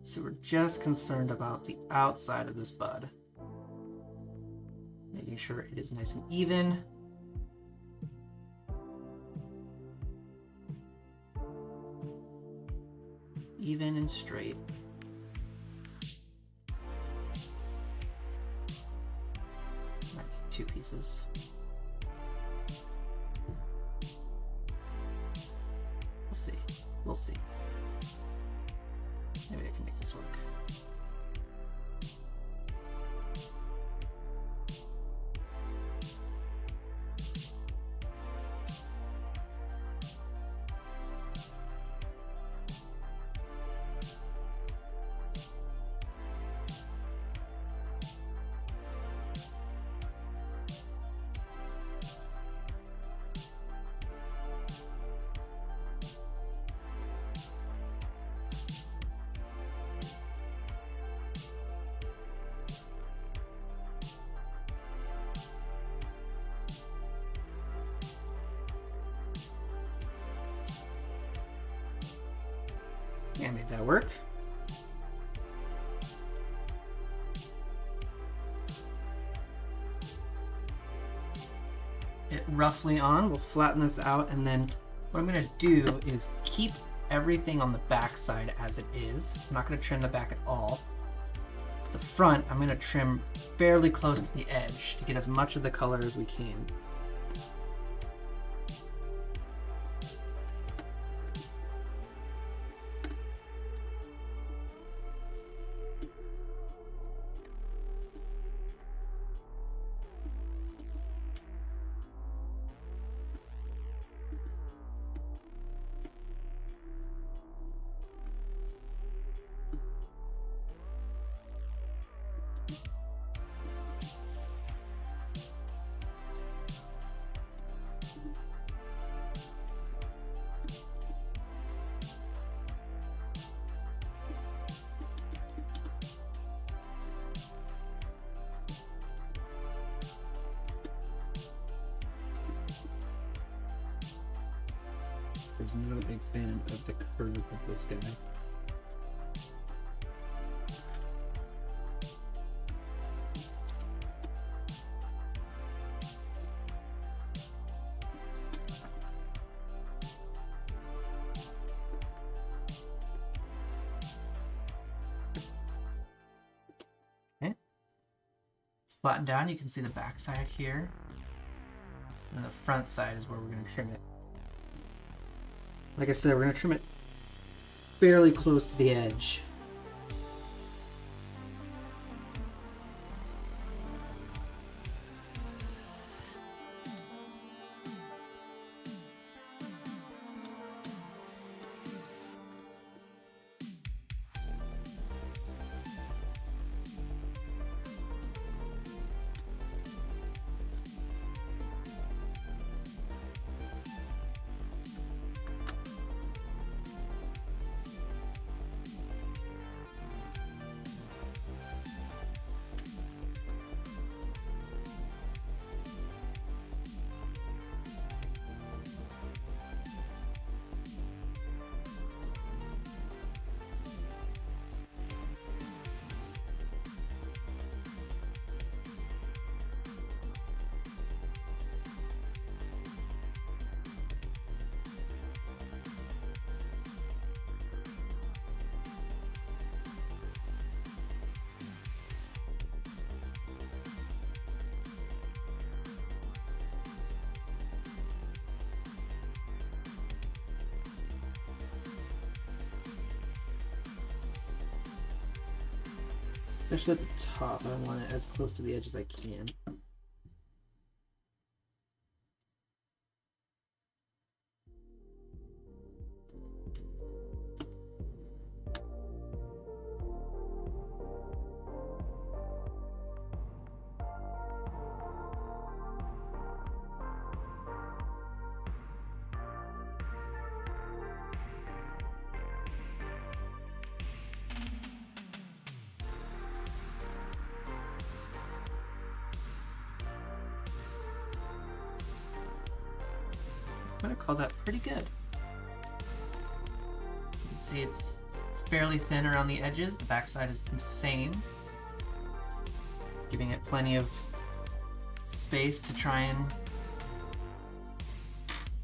So we're just concerned about the outside of this bud. Making sure it is nice and even. Even and straight. Might need 2 pieces. We'll see. We'll see. Maybe I can make this work. Yeah, made that work. It roughly on, we'll flatten this out, and then what I'm gonna do is keep everything on the back side as it is. I'm not gonna trim the back at all. The front, I'm gonna trim fairly close to the edge to get as much of the color as we can. There's not a big fan of the curve of this guy. Okay. It's flattened down. You can see the back side here. And the front side is where we're going to trim it. Like I said, we're going to trim it fairly close to the edge. Especially at the top, I want it as close to the edge as I can. gonna call that pretty good. You can see it's fairly thin around the edges. The backside is the same, giving it plenty of space to try and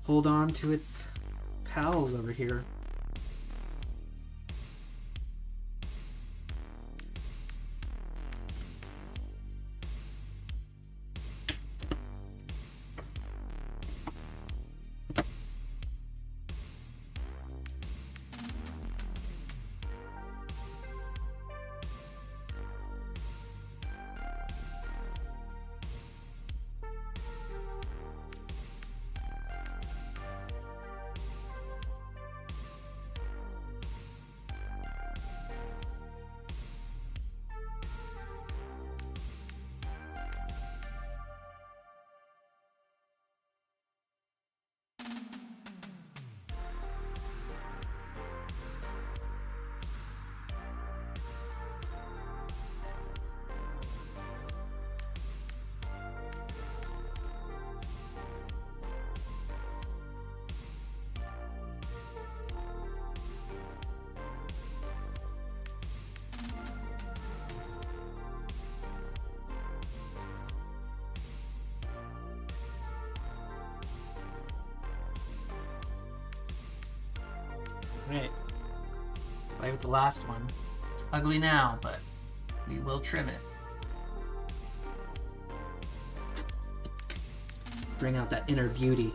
hold on to its pals over here. Right. Play with the last one. It's ugly now, but we will trim it. Bring out that inner beauty.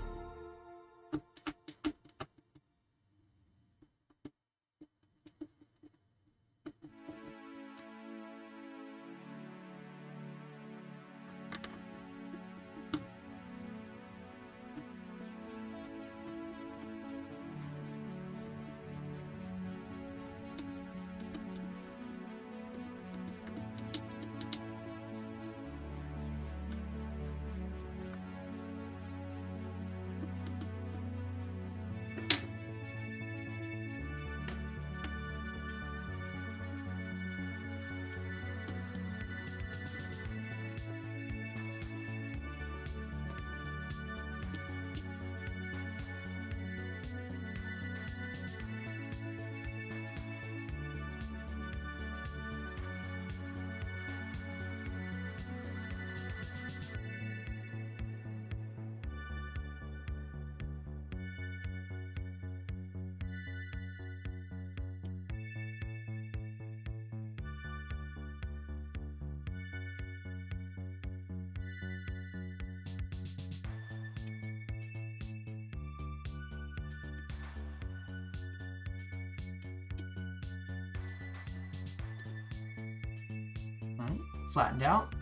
All right, flattened out.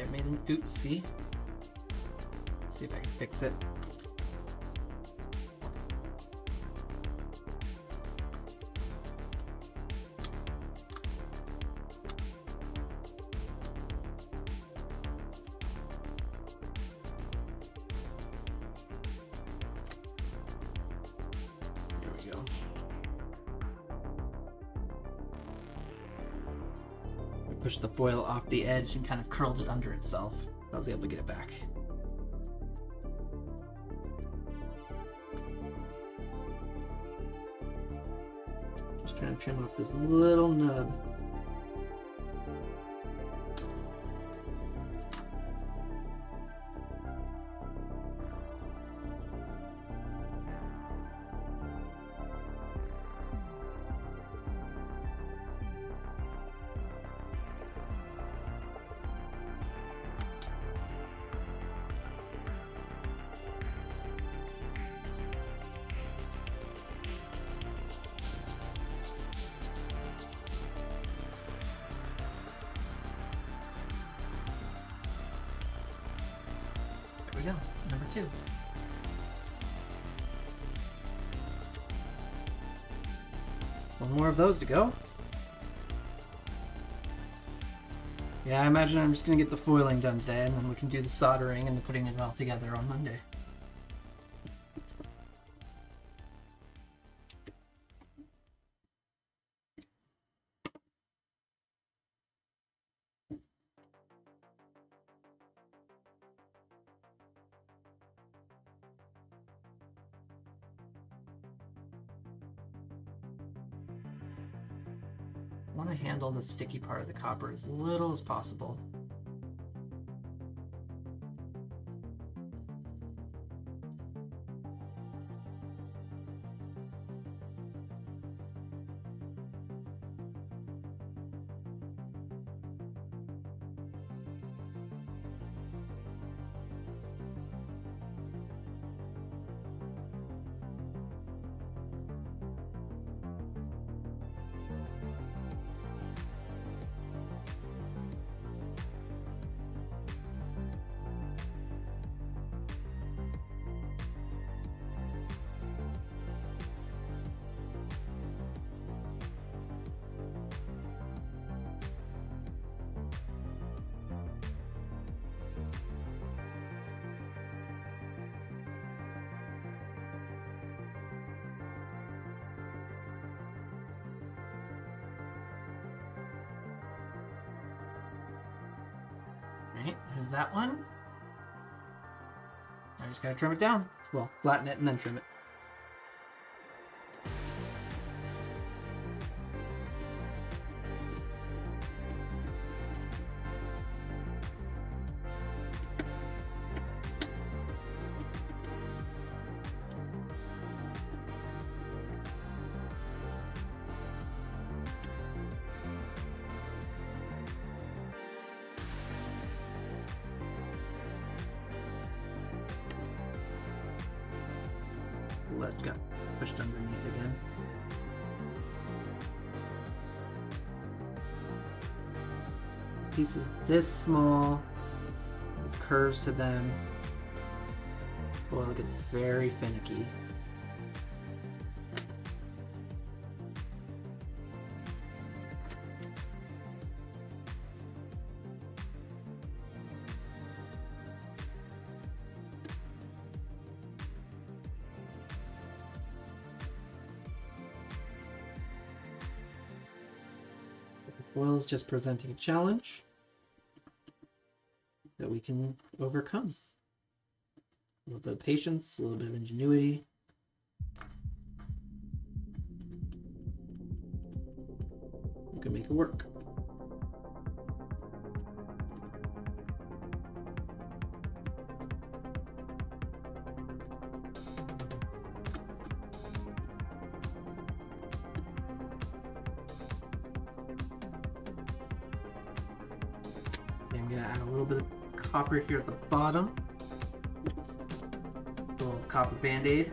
I made an oopsie. See if I can fix it. There we go. I pushed the foil off the edge and kind of curled it under itself. I was able to get it back. Just trying to trim off this little nub. There we go, number 2. One more of those to go. Yeah, I imagine I'm just gonna get the foiling done today, and then we can do the soldering and the putting it all together on Monday. I want to handle the sticky part of the copper as little as possible. Right, here's that one. I just gotta trim it down. Well, flatten it and then trim it. That got pushed underneath again. Pieces this small with curves to them. Foil gets very finicky. Foil is just presenting a challenge that we can overcome. A little bit of patience, a little bit of ingenuity. We can make it work. I'm gonna add a little bit of copper here at the bottom. A little copper band-aid.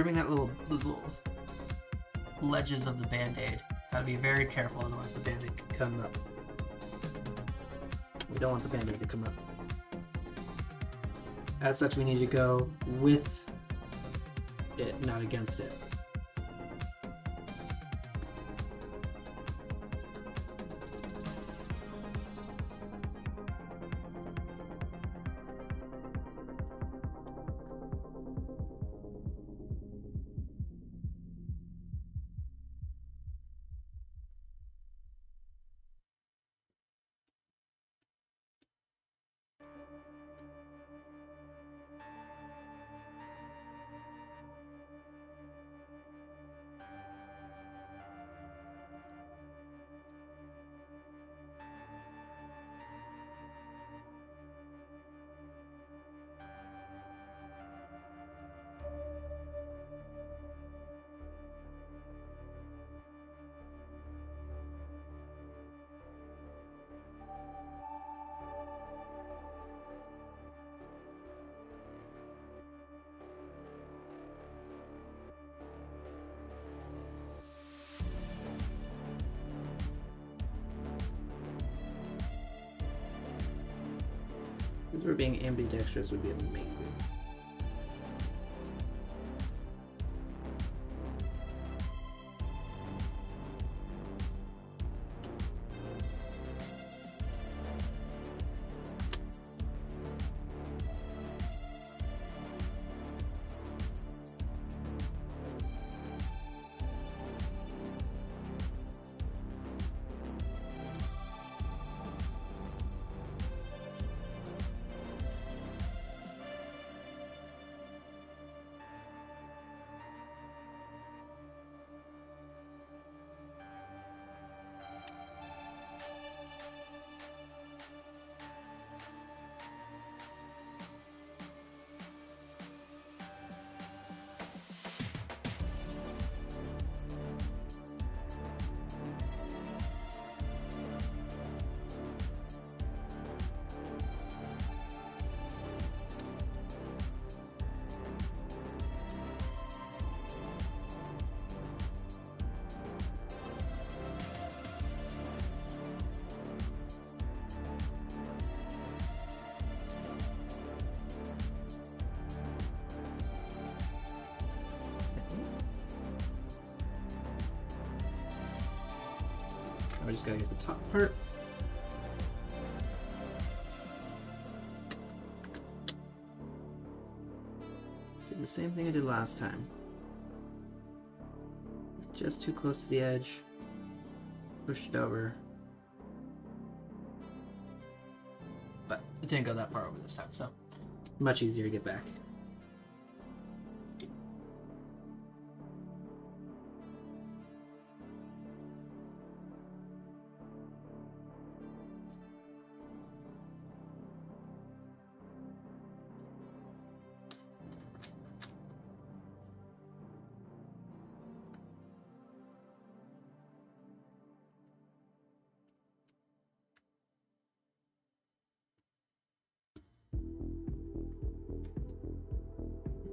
trimming those little ledges of the band-aid. Gotta be very careful, otherwise the band-aid can come up. We don't want the band-aid to come up. As such, we need to go with it, not against it. Because we're being ambidextrous would be amazing. I just gotta get the top part. Did the same thing I did last time. Just too close to the edge. Pushed it over. But it didn't go that far over this time, so much easier to get back.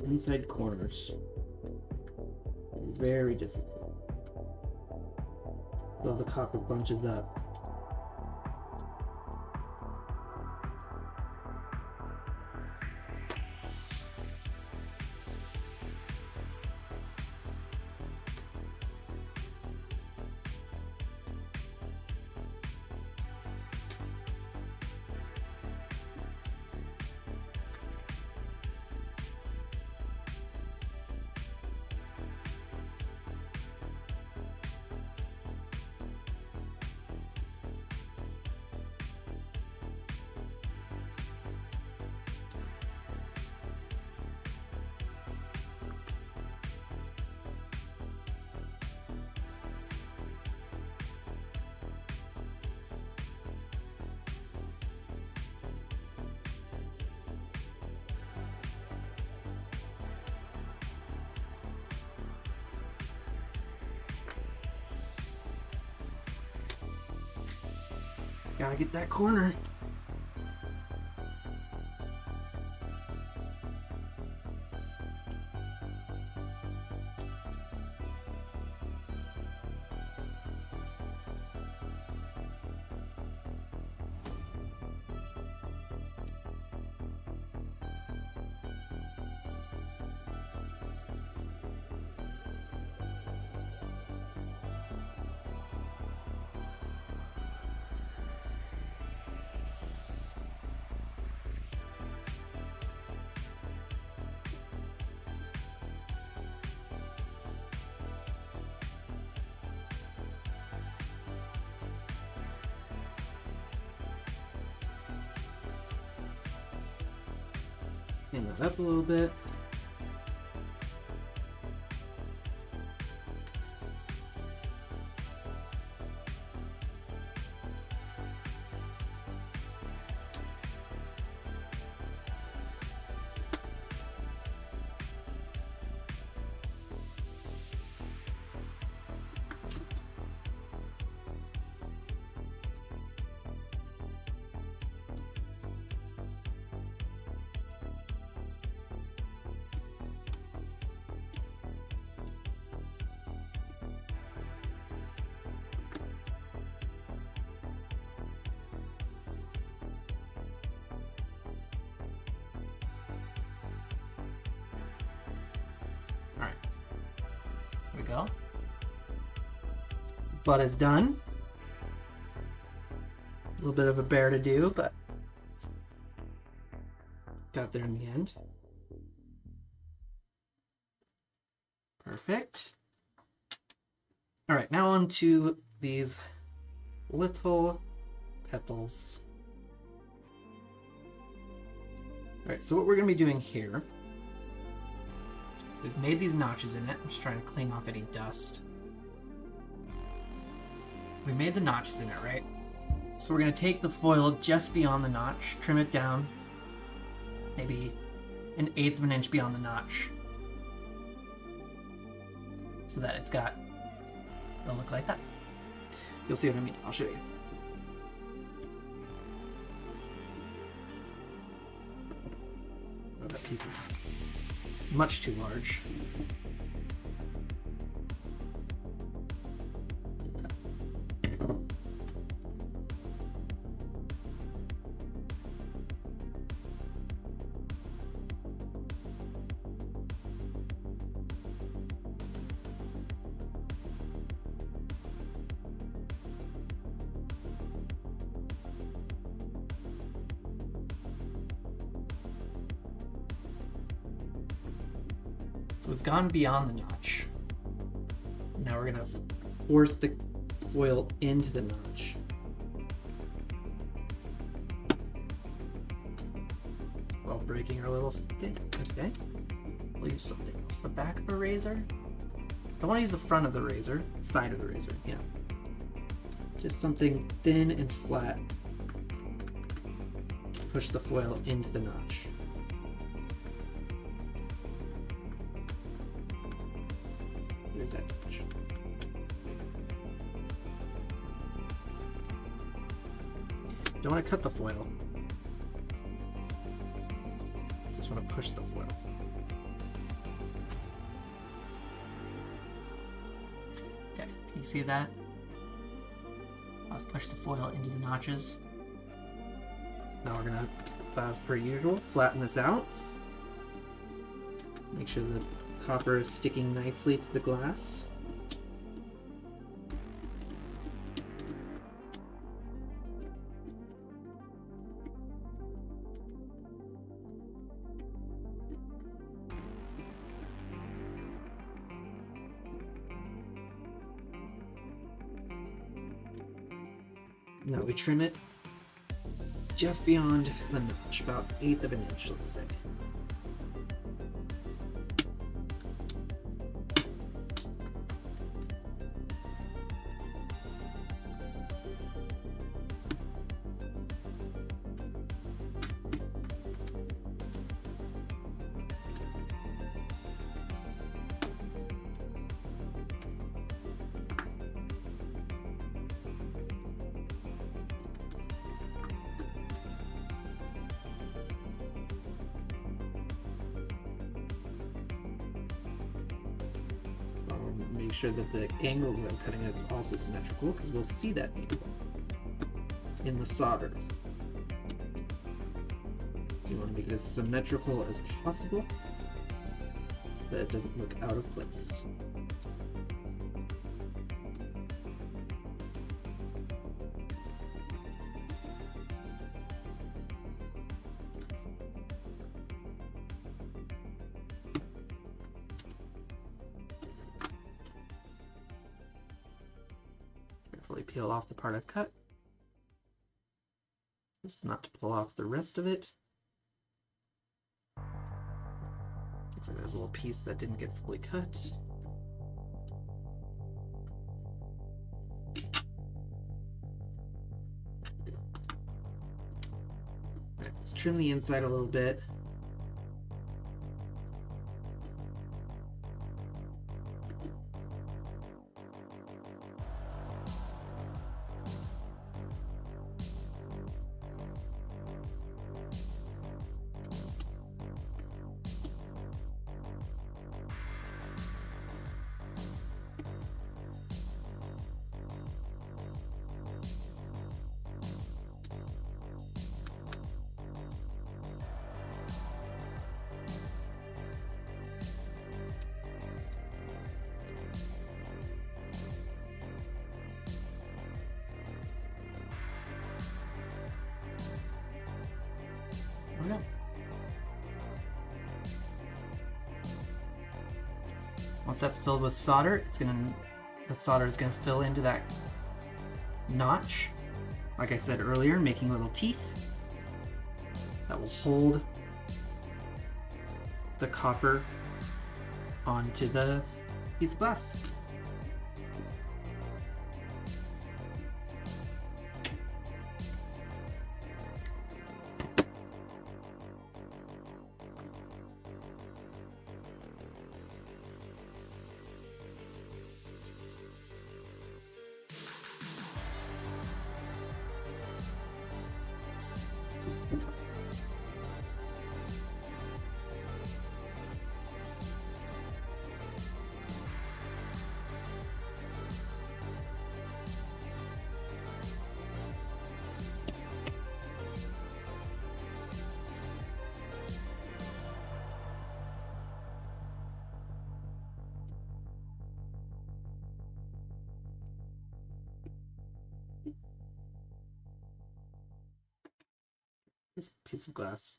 Inside corners. Very difficult. All the copper bunches up. Gotta get that corner. Clean that up a little bit. Alright. Here we go. Butt is done. A little bit of a bear to do, but got there in the end. Perfect. Alright, now on to these little petals. Alright, so what we're going to be doing here, so we've made these notches in it. I'm just trying to clean off any dust. We made the notches in it, right? So we're going to take the foil just beyond the notch, trim it down, maybe 1/8 of an inch beyond the notch, so that it'll look like that. You'll see what I mean. I'll show you. Oh, that piece is much too large. So we've gone beyond the notch. Now we're gonna force the foil into the notch. While breaking our little stick. Okay. We'll use something else. The back of a razor? I want to use the front of the razor. Side of the razor, yeah. Just something thin and flat. Push the foil into the notch. Where's that notch? Don't want to cut the foil. Just want to push the foil. Okay, can you see that? I've pushed the foil into the notches. Now we're gonna, as per usual, flatten this out. Make sure the copper is sticking nicely to the glass. Now we trim it just beyond the notch, about 1/8 of an inch, let's say. Make sure that the angle that I'm cutting it is also symmetrical, because we'll see that in the solder. So you want to make it as symmetrical as possible, so that it doesn't look out of place. Carefully peel off the part I've cut, just not to pull off the rest of it. So there's a little piece that didn't get fully cut. Alright, let's trim the inside a little bit. Okay. Once that's filled with solder, the solder is gonna fill into that notch, like I said earlier, making little teeth that will hold the copper onto the piece of glass. This piece of glass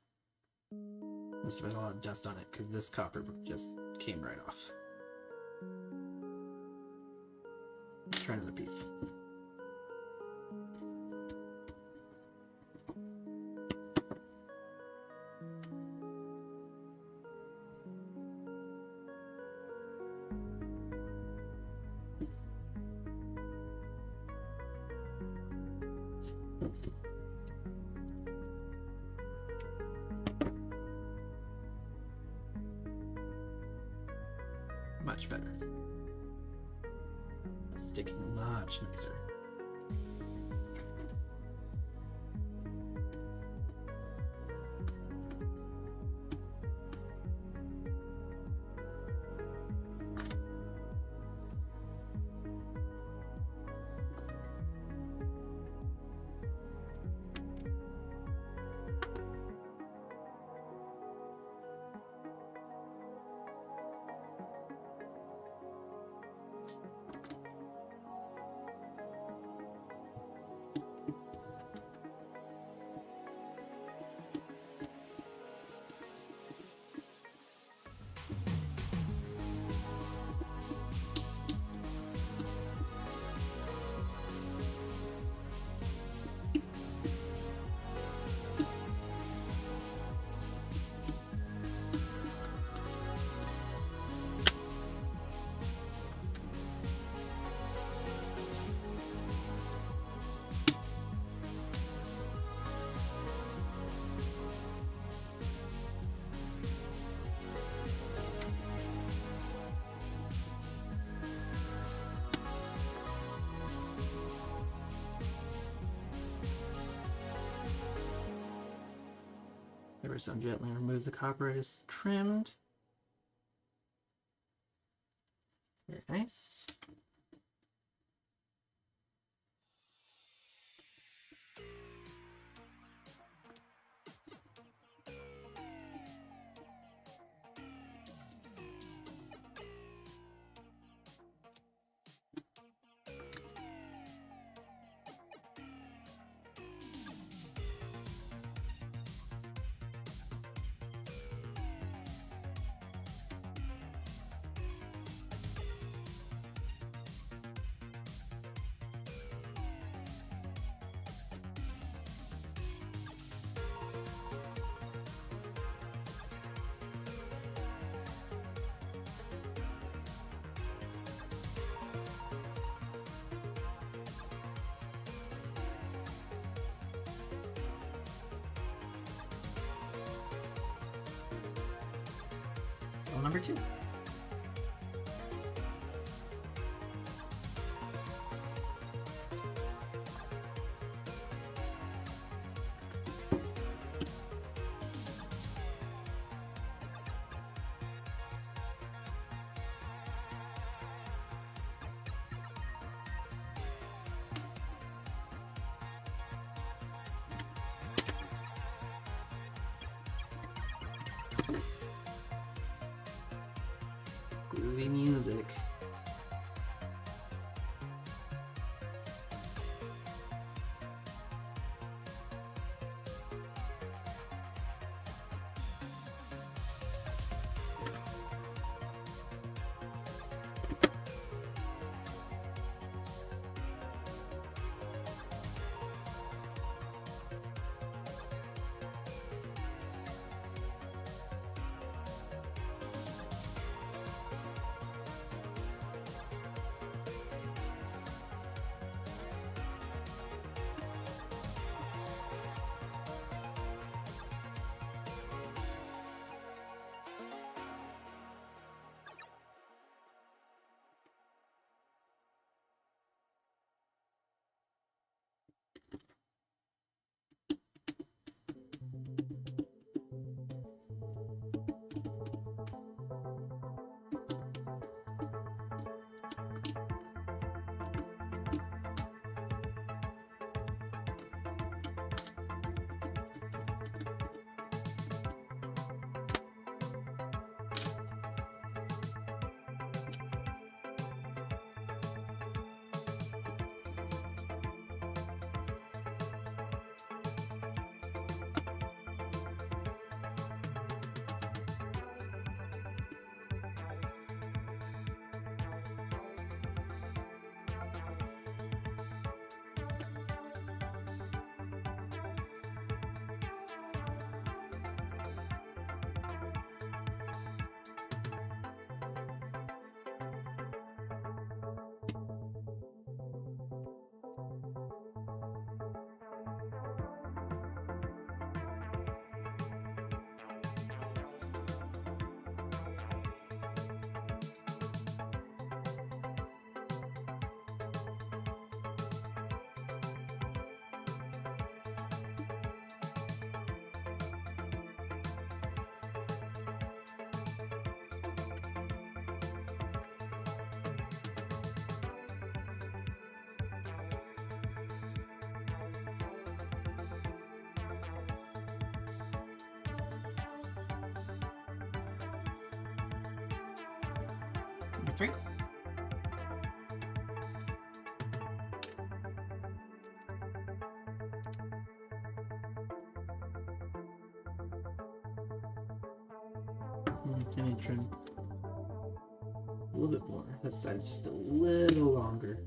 must have had a lot of dust on it because this copper just came right off. Let's try another piece. Much better. Sticking much nicer. Ever so gently remove the copper it is trimmed. Very nice. Level number 2. Groovy music. Number 3. I need to trim a little bit more. This side's just a little longer.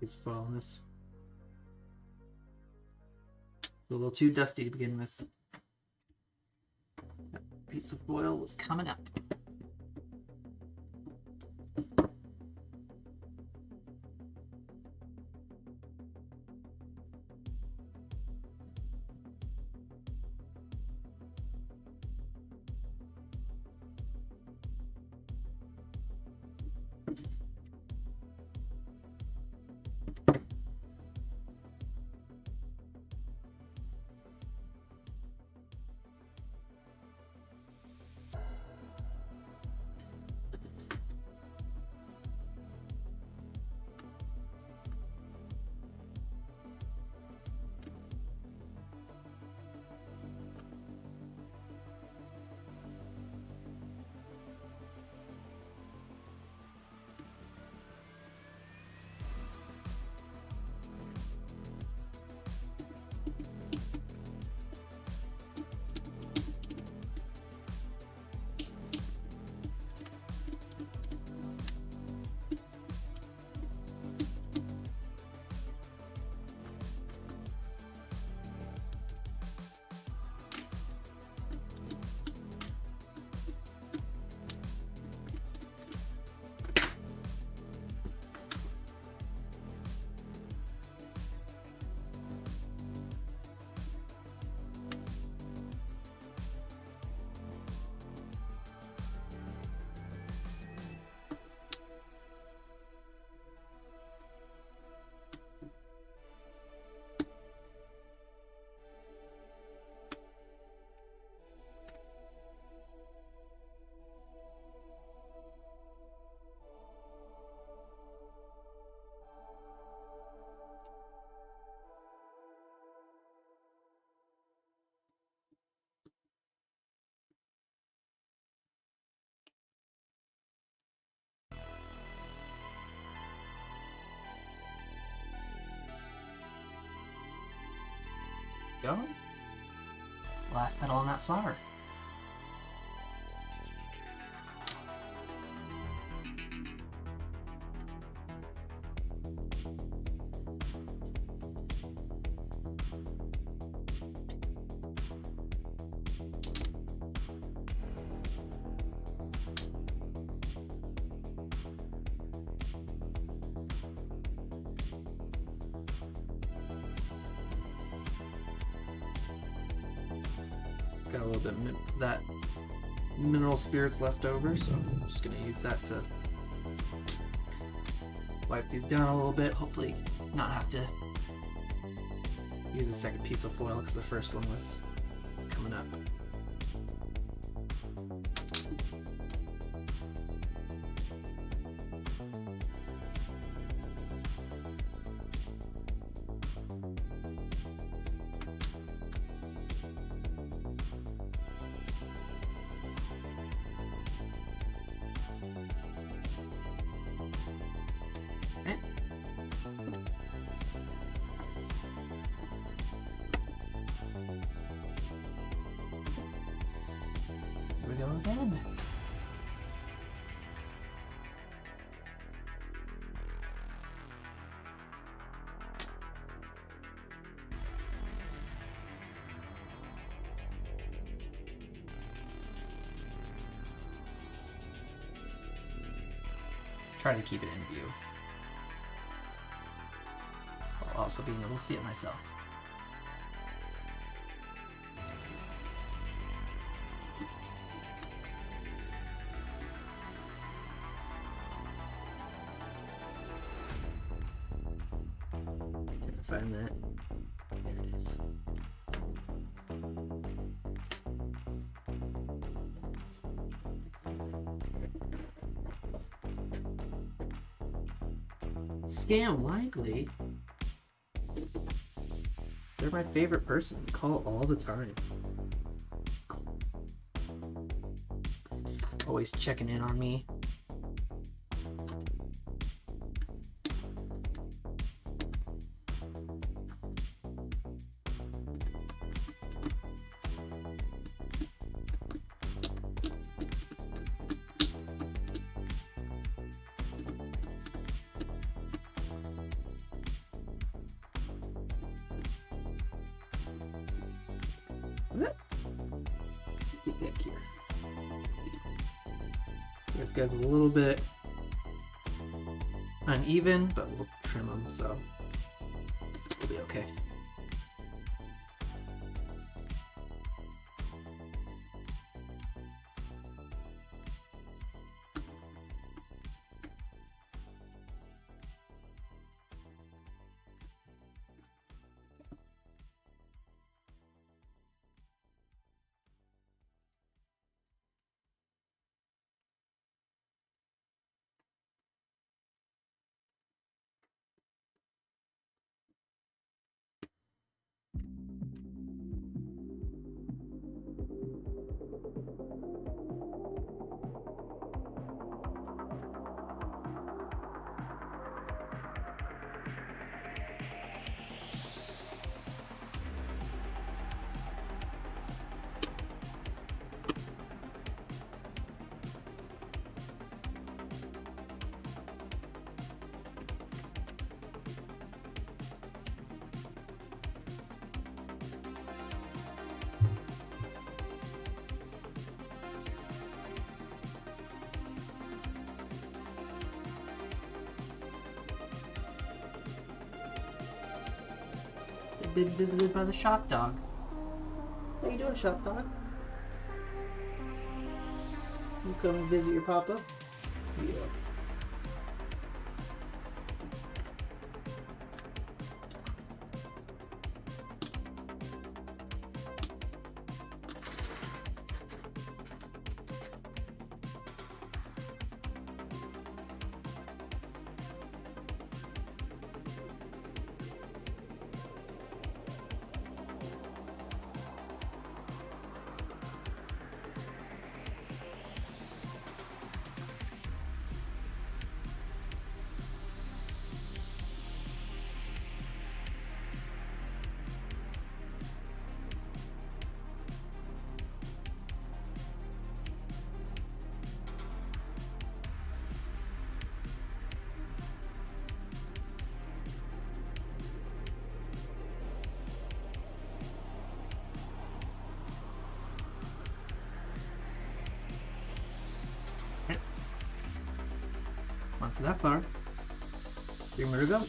piece of foil on this. It's a little too dusty to begin with. That piece of foil was coming up. Go. Last petal on that flower. Got a little bit of that mineral spirits left over, so I'm just going to use that to wipe these down a little bit. Hopefully not have to use a second piece of foil because the first one was coming up. Go again. Try to keep it in view, while also being able to see it myself. Find that. There it is. Scam likely. They're my favorite person. Call all the time. Always checking in on me. This guy's a little bit uneven, but we'll trim them so we'll be okay. They've been visited by the shop dog. How you doing, shop dog? You come and visit your papa? Yeah. Onto that flower. 3 more to go.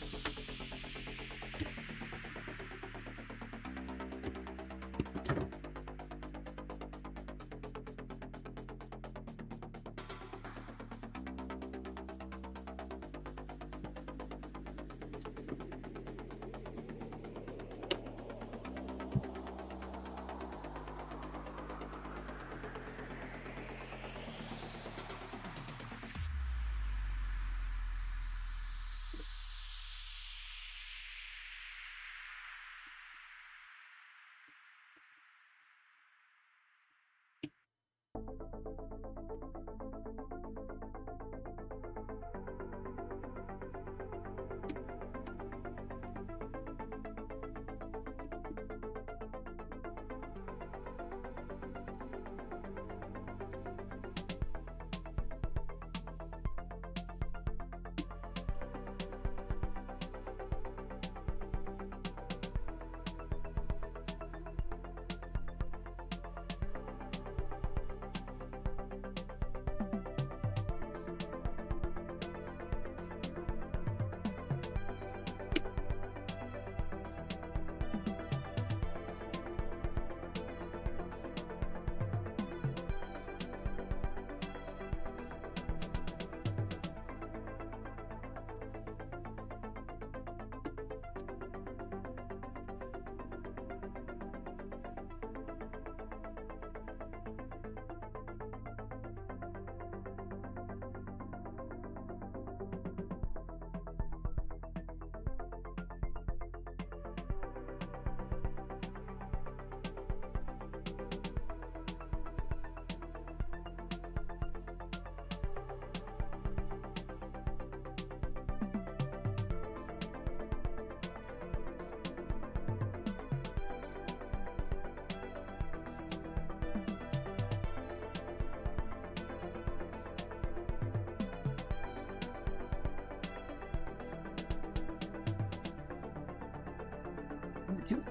Number 2.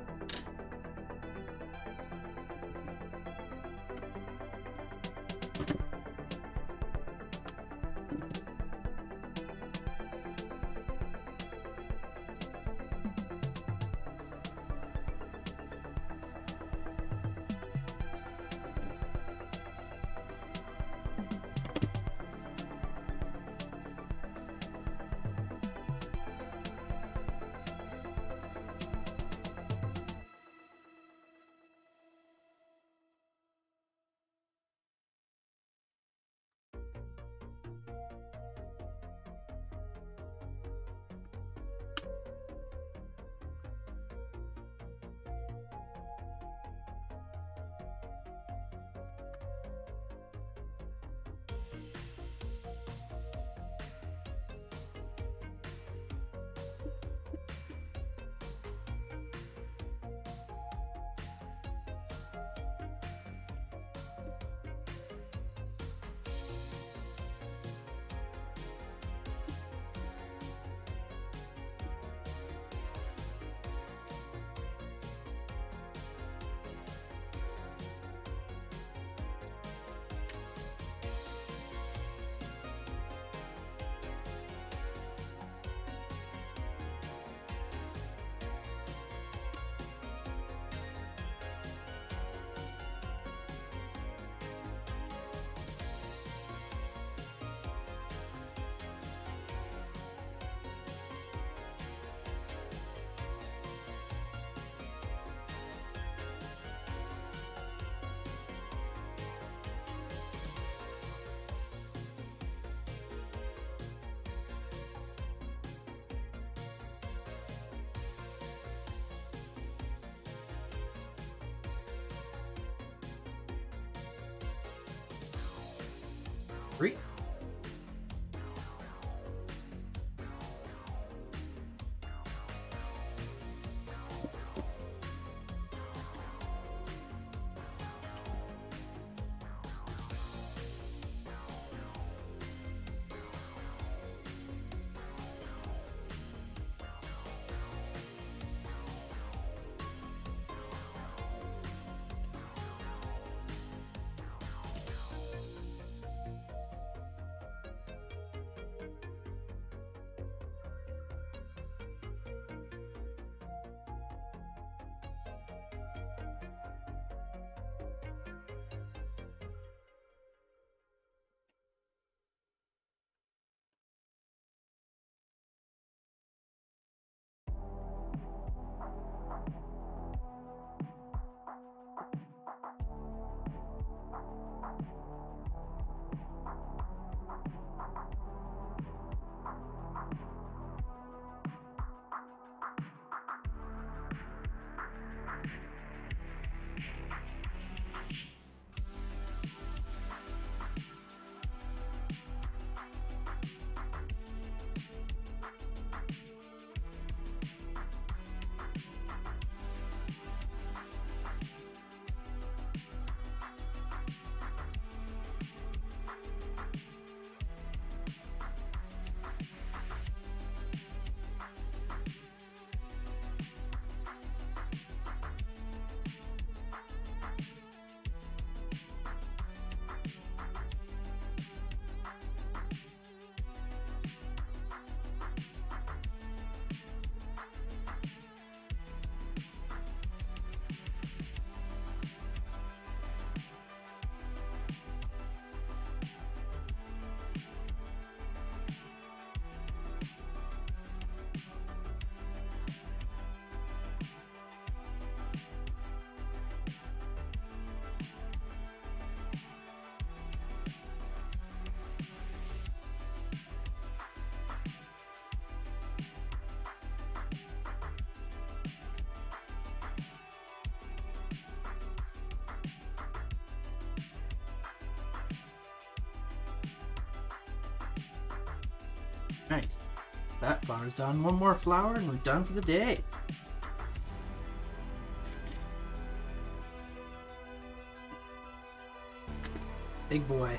3. Right. That flower's done. One more flower and we're done for the day. Big boy.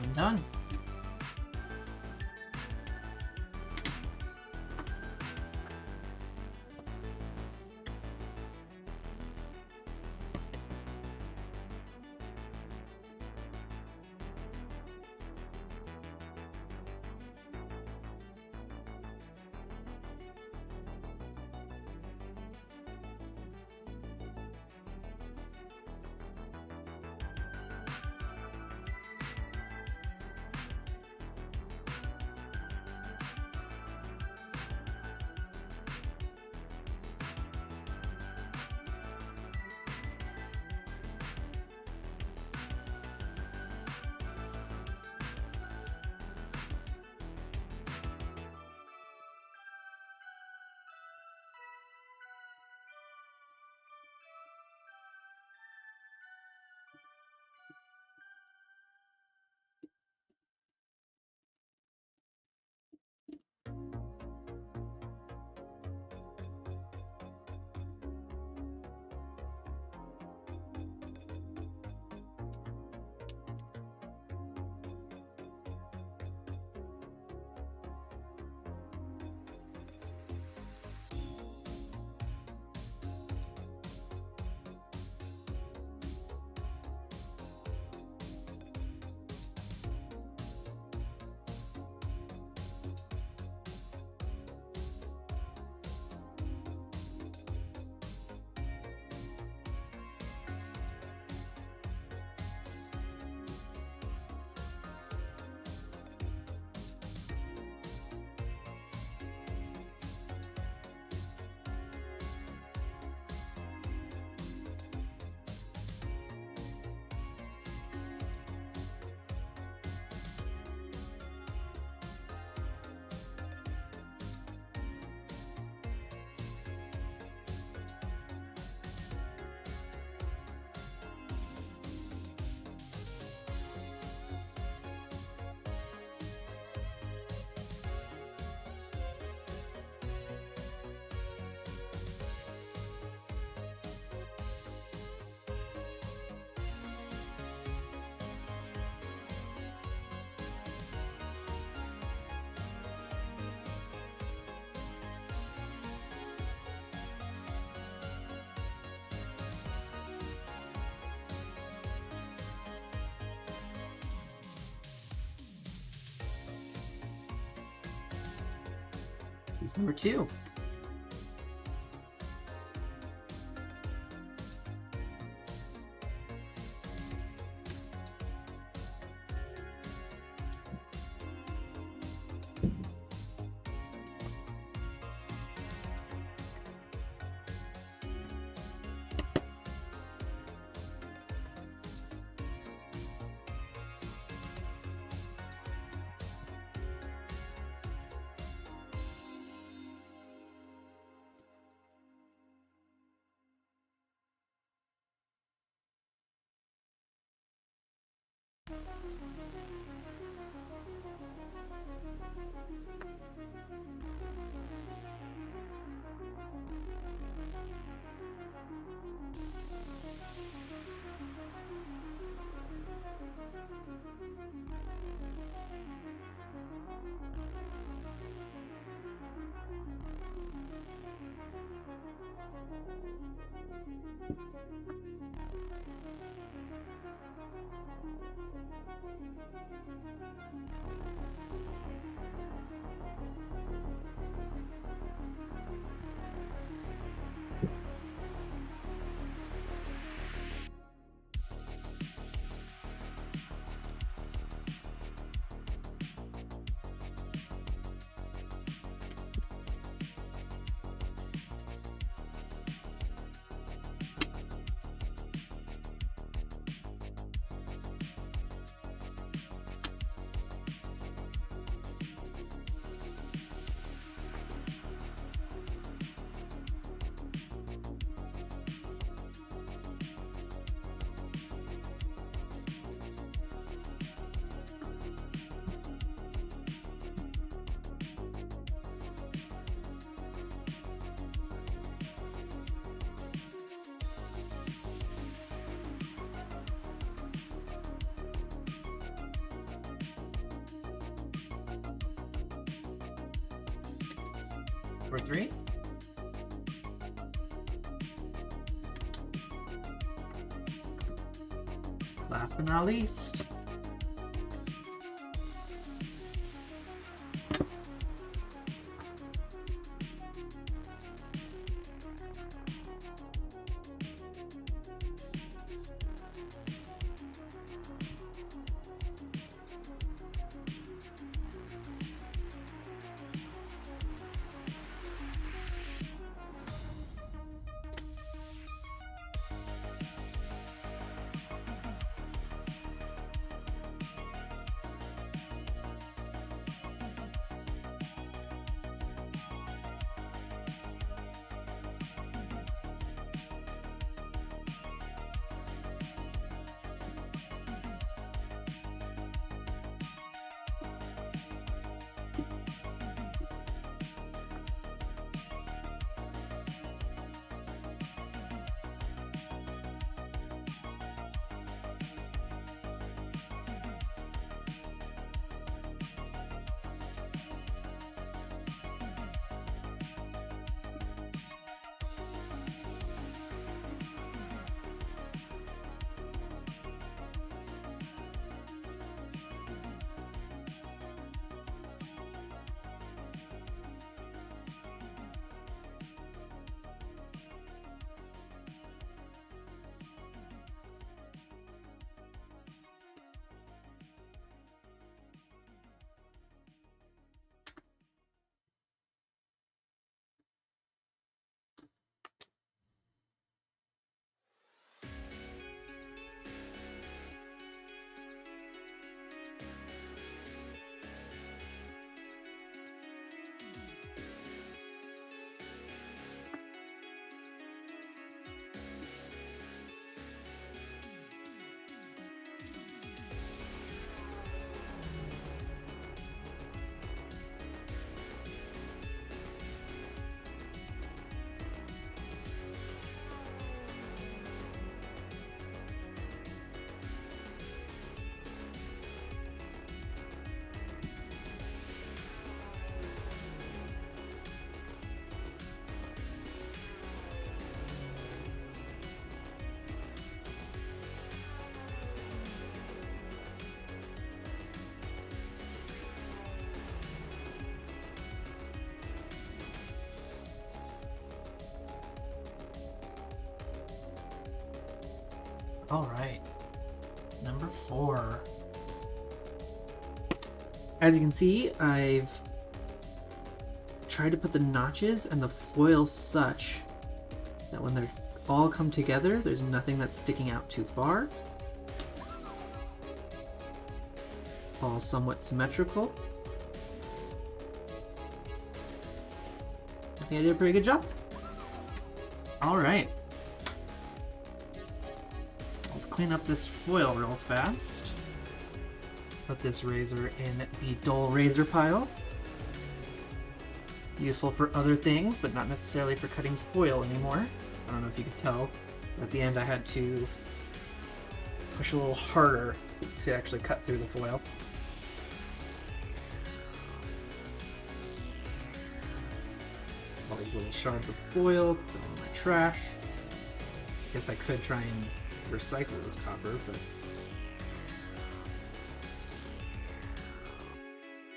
I'm done. Piece number 2. Number 3. Last but not least. All right, number 4. As you can see, I've tried to put the notches and the foil such that when they all come together, there's nothing that's sticking out too far. All somewhat symmetrical. I think I did a pretty good job. All right. Clean up this foil real fast. Put this razor in the dull razor pile. Useful for other things, but not necessarily for cutting foil anymore. I don't know if you could tell, but at the end I had to push a little harder to actually cut through the foil. All these little shards of foil, put them in my trash. Guess I could try and recycle this copper, but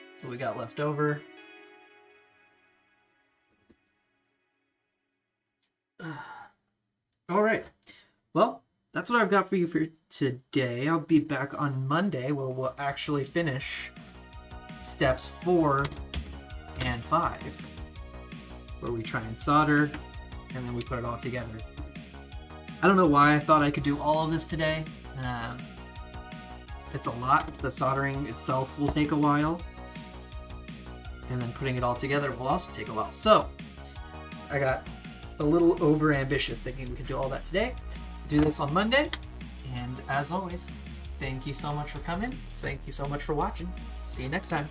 that's what we got left over. All right, well, that's what I've got for you for today. I'll be back on Monday where we'll actually finish steps 4 and 5, where we try and solder and then we put it all together. I don't know why I thought I could do all of this today. It's a lot. The soldering itself will take a while. And then putting it all together will also take a while. So, I got a little over ambitious thinking we could do all that today. Do this on Monday. And as always, thank you so much for coming. Thank you so much for watching. See you next time.